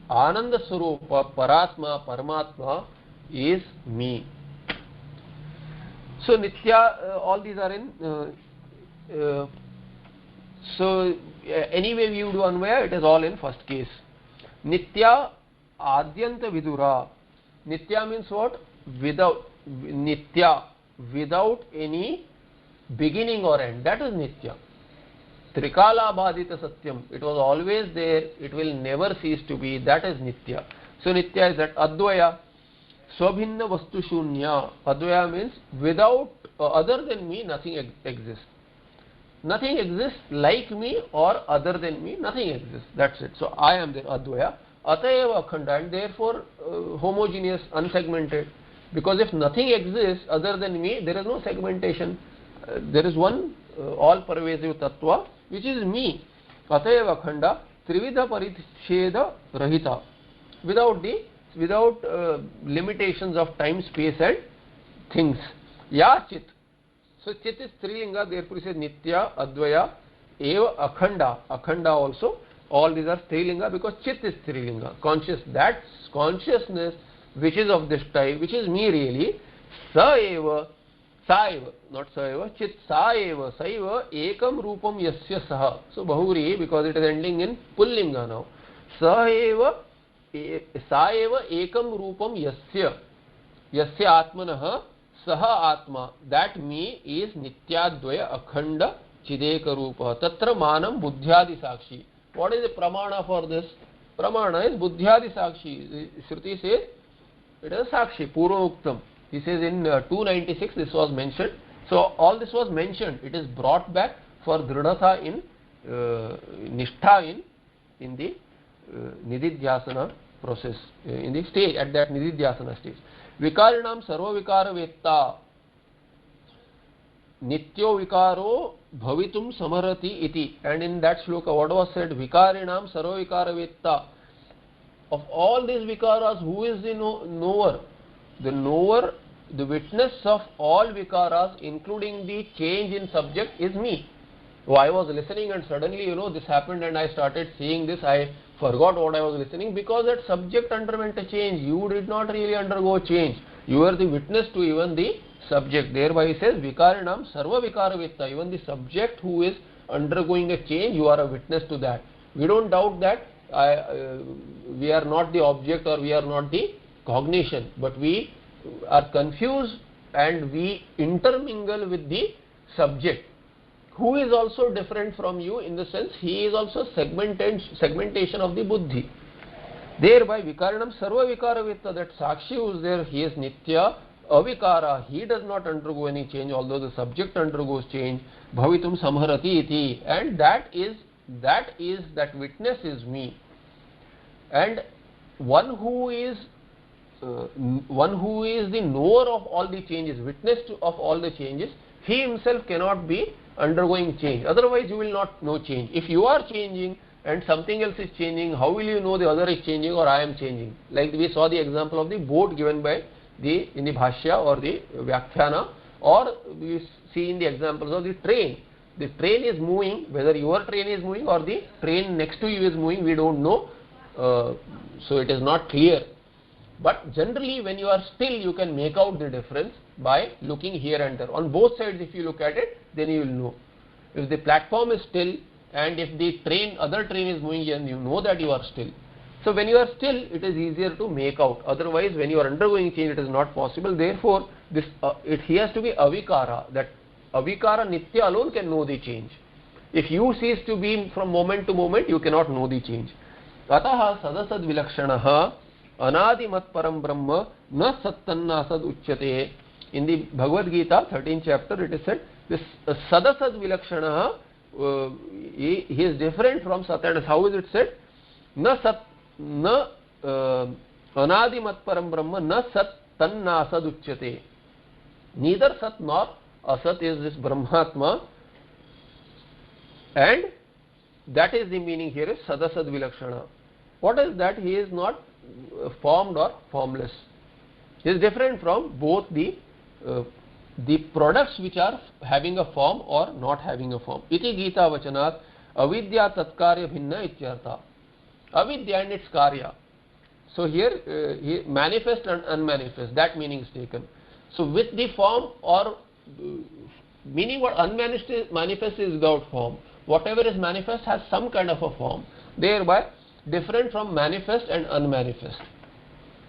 Ananda Swarupa, Paratma, Paramatma is me. So Nitya, all these are in, anyway we do Anvaya, it is all in first case. Nitya Adyanta Vidura. Nitya means what? Without, Nitya, without any beginning or end. That is Nitya. Trikala Bhadita Satyam. It was always there. It will never cease to be. That is Nitya. So Nitya is that. Advaya. Swabhinna Vastu Shunya. Advaya means without, other than me, nothing exists. Nothing exists like me or other than me. Nothing exists. That's it. So I am there. Advaya. Atayeva Akhanda, and therefore homogeneous, unsegmented. Because if nothing exists other than me, there is no segmentation. There is one all pervasive tattva, which is me. Atayeva Akhanda, Trividha Paritsheda Rahita. Without limitations of time, space and things. Ya Chit. So Chit is Strilinga, therefore it says Nitya, Advaya, Eva Akhanda. Akhanda also. All these are Strilinga because Chit is Strilinga. That consciousness which is of this type, which is me really, Sa eva, not Sa eva, Chit Sa eva, Ekam Rupam Yasya Saha. So Bahuri, because it is ending in Pullinga now. Sa eva, Ekam Rupam Yasya Atmanaha Saha Atma. That me is Nityadvaya Akhanda Chideka Rupa. Tatra Manam Buddhyadi Sakshi. What is the pramana for this? Pramana is Buddhyadi Sakshi. Shruti says it is Sakshi, Purva Uktam. He says in 296 this was mentioned. So all this was mentioned. It is brought back for Dridhatha in Nishtha in the Nididhyasana process, in the stage, at that Nididhyasana stage. Vikarinam Sarva Vikara Vetta. Nityo Vikaro Bhavitum Samarati iti. And in that shloka what was said? Vikarinam Sarva Vikara Vetta. Of all these vikaras, who is the knower? The knower, the witness of all vikaras, including the change in subject, is me. So I was listening and suddenly, this happened and I started seeing this. I forgot what I was listening because that subject underwent a change. You did not really undergo change. You were the witness to even the subject. Thereby he says, Vikarinam Sarva Vikara Vetta. Even the subject who is undergoing a change, you are a witness to that. We don't doubt that we are not the object or we are not the cognition, but we are confused and we intermingle with the subject, who is also different from you in the sense he is also segmentation of the buddhi. Thereby Vikaranam Sarva Vikara Vitta, that Sakshi who is there, he is Nitya, Avikara, he does not undergo any change, although the subject undergoes change. Bhavitum Samharati iti, and that witness is me. And one who is the knower of all the changes, witness of all the changes, he himself cannot be undergoing change. Otherwise you will not know change. If you are changing and something else is changing, how will you know the other is changing or I am changing? Like we saw the example of the boat given by in the Bhashya or the Vyakhyana, or we see in the examples of the train. The train is moving, whether your train is moving or the train next to you is moving, we don't know. So it is not clear. But generally when you are still, you can make out the difference by looking here and there. On both sides if you look at it, then you will know. If the platform is still and if the other train is moving, then you know that you are still. So when you are still, it is easier to make out. Otherwise when you are undergoing change, it is not possible. Therefore he has to be avikara. That avikara nitya alone can know the change. If you cease to be from moment to moment, you cannot know the change. Ataha sadasad vilakshanaha anadimat param brahma na sattanna sad uchyate. In the Bhagavad Gita 13th chapter it is said this sadasad vilakshanaha, he is different from sat. And how is it said? Na anadimat param brahma na sat tanna asad uchyate. Neither sat nor asat is this Brahmatma, and that is the meaning here is sadasad vilakshana. What is that? He is not formed or formless. He is different from both the the products which are having a form or not having a form. Iti Gita Vachanat avidya tatkarya bhinna ityartha. Avidya and its karya. So here manifest and unmanifest, that meaning is taken. So with the form or meaning what unmanifest is without form. Whatever is manifest has some kind of a form, thereby different from manifest and unmanifest.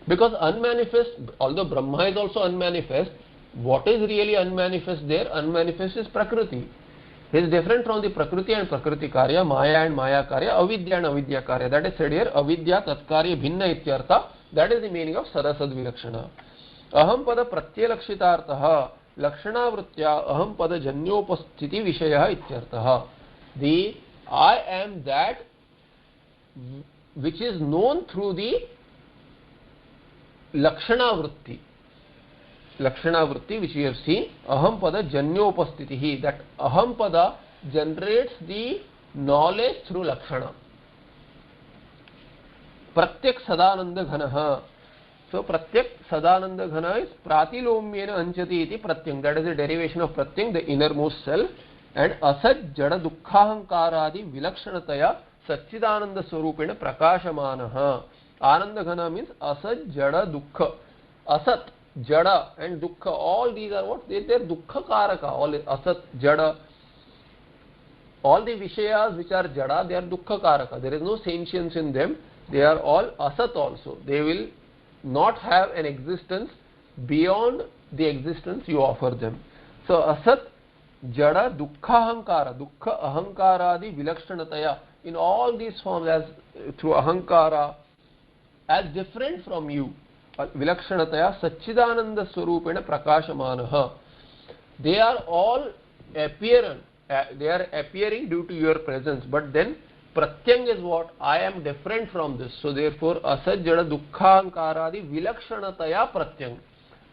Because unmanifest, although Brahma is also unmanifest, what is really unmanifest there? Unmanifest is Prakriti. He is different from the Prakriti and Prakriti Karya, Maya and Maya Karya, Avidya and Avidya Karya. That is said here, Avidya Tatkarya Bhinna Ityartha. That is the meaning of Sarasad Vilakshana. Aham pada pratyalakshitartha Lakshana aham pada janyopasthiti vishaya ityartha. The I am that which is known through the Lakshana Vritti, which we have seen, aham pada janyopasthitihi, that aham pada generates the knowledge through Lakshana. Pratyak Sadananda Ghanaha. So Pratyak Sadananda Ghana is Pratilomyena Anchati iti Pratyang. That is the derivation of Pratyang, the innermost self. And Asat Jada Dukkhahankaradi Vilakshanataya Satchidananda Swarupena Prakashamanaha. Ananda Ghana means Asat Jada Dukkha. Asat, Jada and Dukkha, all these are what? They are Dukkha Karaka. All Asat, Jada, all the Vishayas which are Jada, they are Dukkha Karaka. There is no sentience in them. They are all Asat also. They will not have an existence beyond the existence you offer them. So Asat, Jada, Dukkha Ahankara, Dukkha Ahankaradi Vilakshanataya, in all these forms, as through Ahankara, as different from you. Vilakshanataya Satchidananda Swarupena Prakashamanaha. They are all appearing due to your presence, but then Pratyang is what? I am different from this. So therefore Asat Jada Dukkhankaradi Vilakshanataya Pratyang.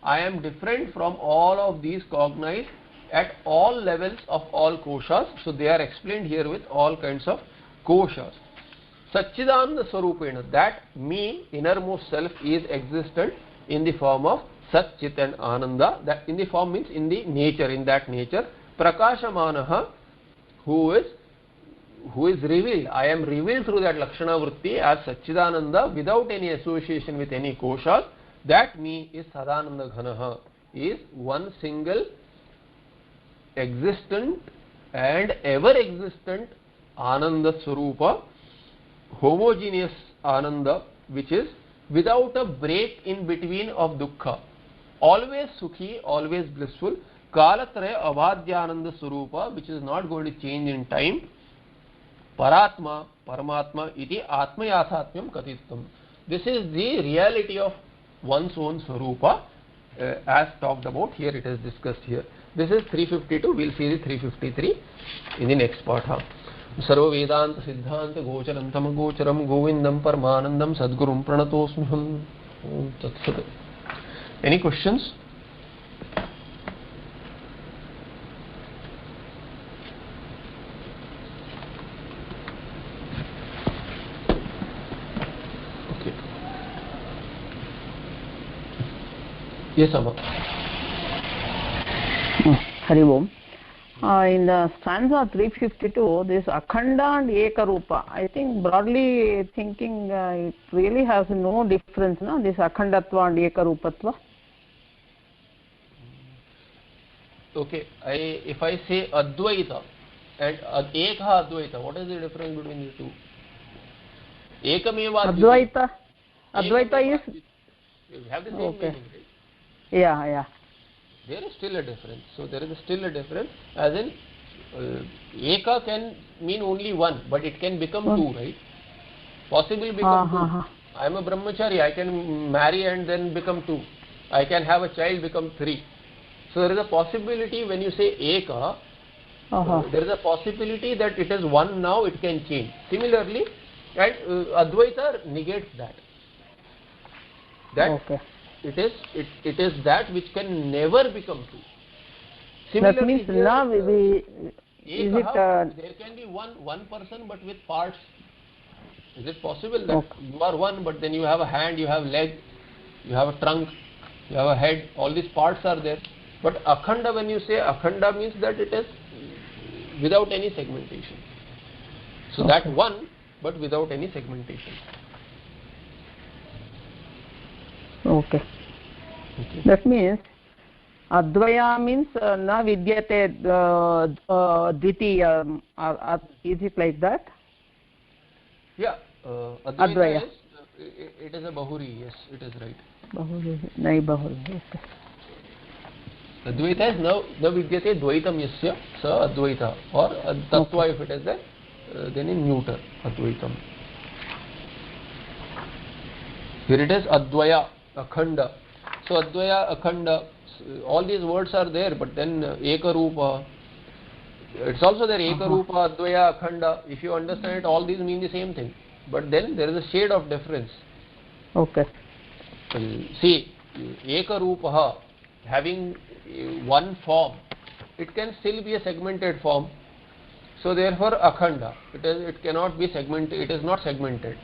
I am different from all of these cognized at all levels of all koshas. So they are explained here with all kinds of koshas. Satchidananda Swarupena, that me, innermost self, is existent in the form of Sat, Chit and Ananda. That in the form means in the nature, in that nature. Prakashamanaha, who is revealed. I am revealed through that Lakshana Vritti as Satchidananda without any association with any koshas. That me is Sadananda Ghanaha, is one single existent and ever existent Ananda Swarupa, homogeneous Ananda, which is without a break in between of Dukkha, always Sukhi, always blissful, Kalatraya Abhadyananda Swarupa, which is not going to change in time, Paratma, Paramatma, iti Atmayathatmyam Katitam. This is the reality of one's own Swarupa, as talked about here, it is discussed here. This is 352, we will see the 353 in the next part. Sarva Vedanta Siddhanta Gocharantam Gocharam Govindam Paramanandam Sadgurum Pranatosmiham. Tatsat. Any questions? Okay. Yes, Amma. Hari Om. In the stanza 352, this Akhanda and Ekarupa, I think broadly thinking it really has no difference, no? This Akhandatva and Ekarupatva. Okay, if I say Advaita and Ekha Advaita, what is the difference between the two? Ekameva Advaita. Advaita is. You have the same Okay. meaning, right? Yeah. There is still a difference. So there is still a difference, as in Eka can mean only one, but it can become two, right? Possibly become two. I am a brahmachari, I can marry and then become two. I can have a child, become three. So there is a possibility when you say Eka, there is a possibility that it is one now, it can change. Similarly, and Advaita negates that. Okay. It is that which can never become two. That means here, now is it there can be one person but with parts. Is it possible that you are one but then you have a hand, you have leg, you have a trunk, you have a head, all these parts are there? But akhanda, when you say akhanda, means that it is without any segmentation. So that one, but without any segmentation. Okay. That means Advaya means na vidyate dvitiya. Is it like that? Yeah. Advaita is, it is a bahuri. Yes, it is right. Bahuri, nai bahuri. Okay. Advaita is na vidyate dvaitam yasya sa advaita, or tattva if it is there, then in neuter advaitam. Here it is advaya, akhanda. So advaya, akhanda, all these words are there, but then ekarupa, it's also there, ekarupa, advaya, akhanda. If you understand it, all these mean the same thing, but then there is a shade of difference. Okay. See, ekarupaha, having one form, it can still be a segmented form. So therefore akhanda, it cannot be segmented, it is not segmented.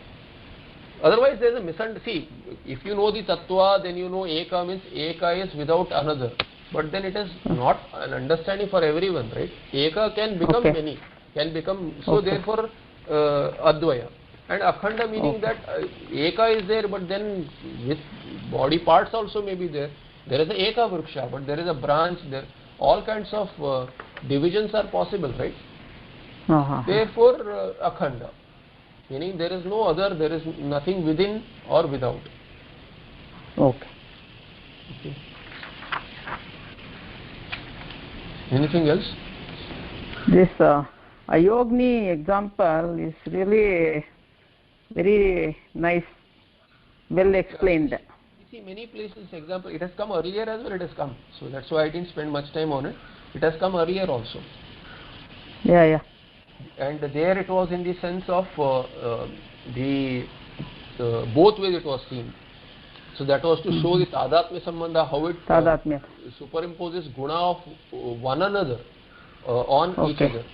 Otherwise there is a misunderstanding. See, if you know the tattva, then you know eka means eka is without another. But then it is not an understanding for everyone, right? Eka can become many, can become, so therefore advaya. And akhanda meaning that eka is there, but then with body parts also may be there. There is a eka vriksha, but there is a branch, there all kinds of divisions are possible, right? Therefore akhanda, meaning there is no other, there is nothing within or without. Okay. Anything else? This Ayogni example is really very nice, well explained. You see, many places, example, it has come earlier as well, it has come. So that's why I didn't spend much time on it. It has come earlier also. Yeah. And there it was in the sense of both ways it was seen. So that was to show the tadatmya sambandha, how it superimposes guna of one another on each other,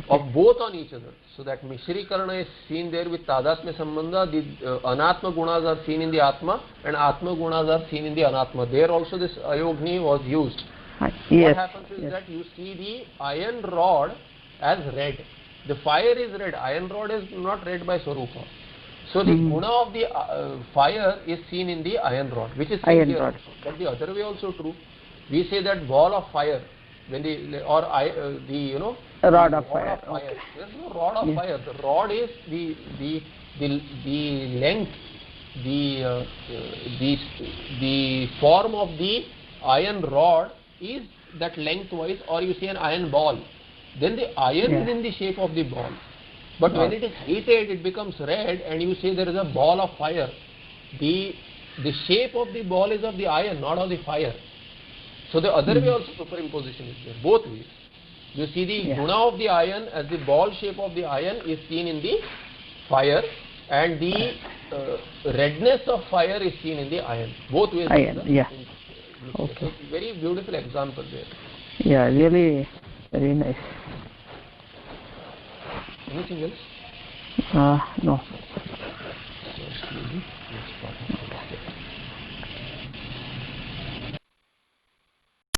of both on each other. So that Mishrikarana is seen there with tadatmya sambandha, the anatma gunas are seen in the atma and atma gunas are seen in the anatma. There also this ayogni was used. What happens is that you see the iron rod as red. The fire is red, iron rod is not red by Swarupa. So the guna of the fire is seen in the iron rod, which is seen here also. But the other way also true. We say that ball of fire, when the rod of fire. There is no rod of fire. The rod is the length, the form of the iron rod is that lengthwise, or you see an iron ball. Then the iron is in the shape of the ball. But when it is heated, it becomes red, and you say there is a ball of fire. The shape of the ball is of the iron, not of the fire. So the other way also superimposition is there, both ways. You see the guna of the iron as the ball shape of the iron is seen in the fire, and the redness of fire is seen in the iron. Both ways. Iron, Okay. So very beautiful example there. Yeah, really very nice. Anything else? No. Yes,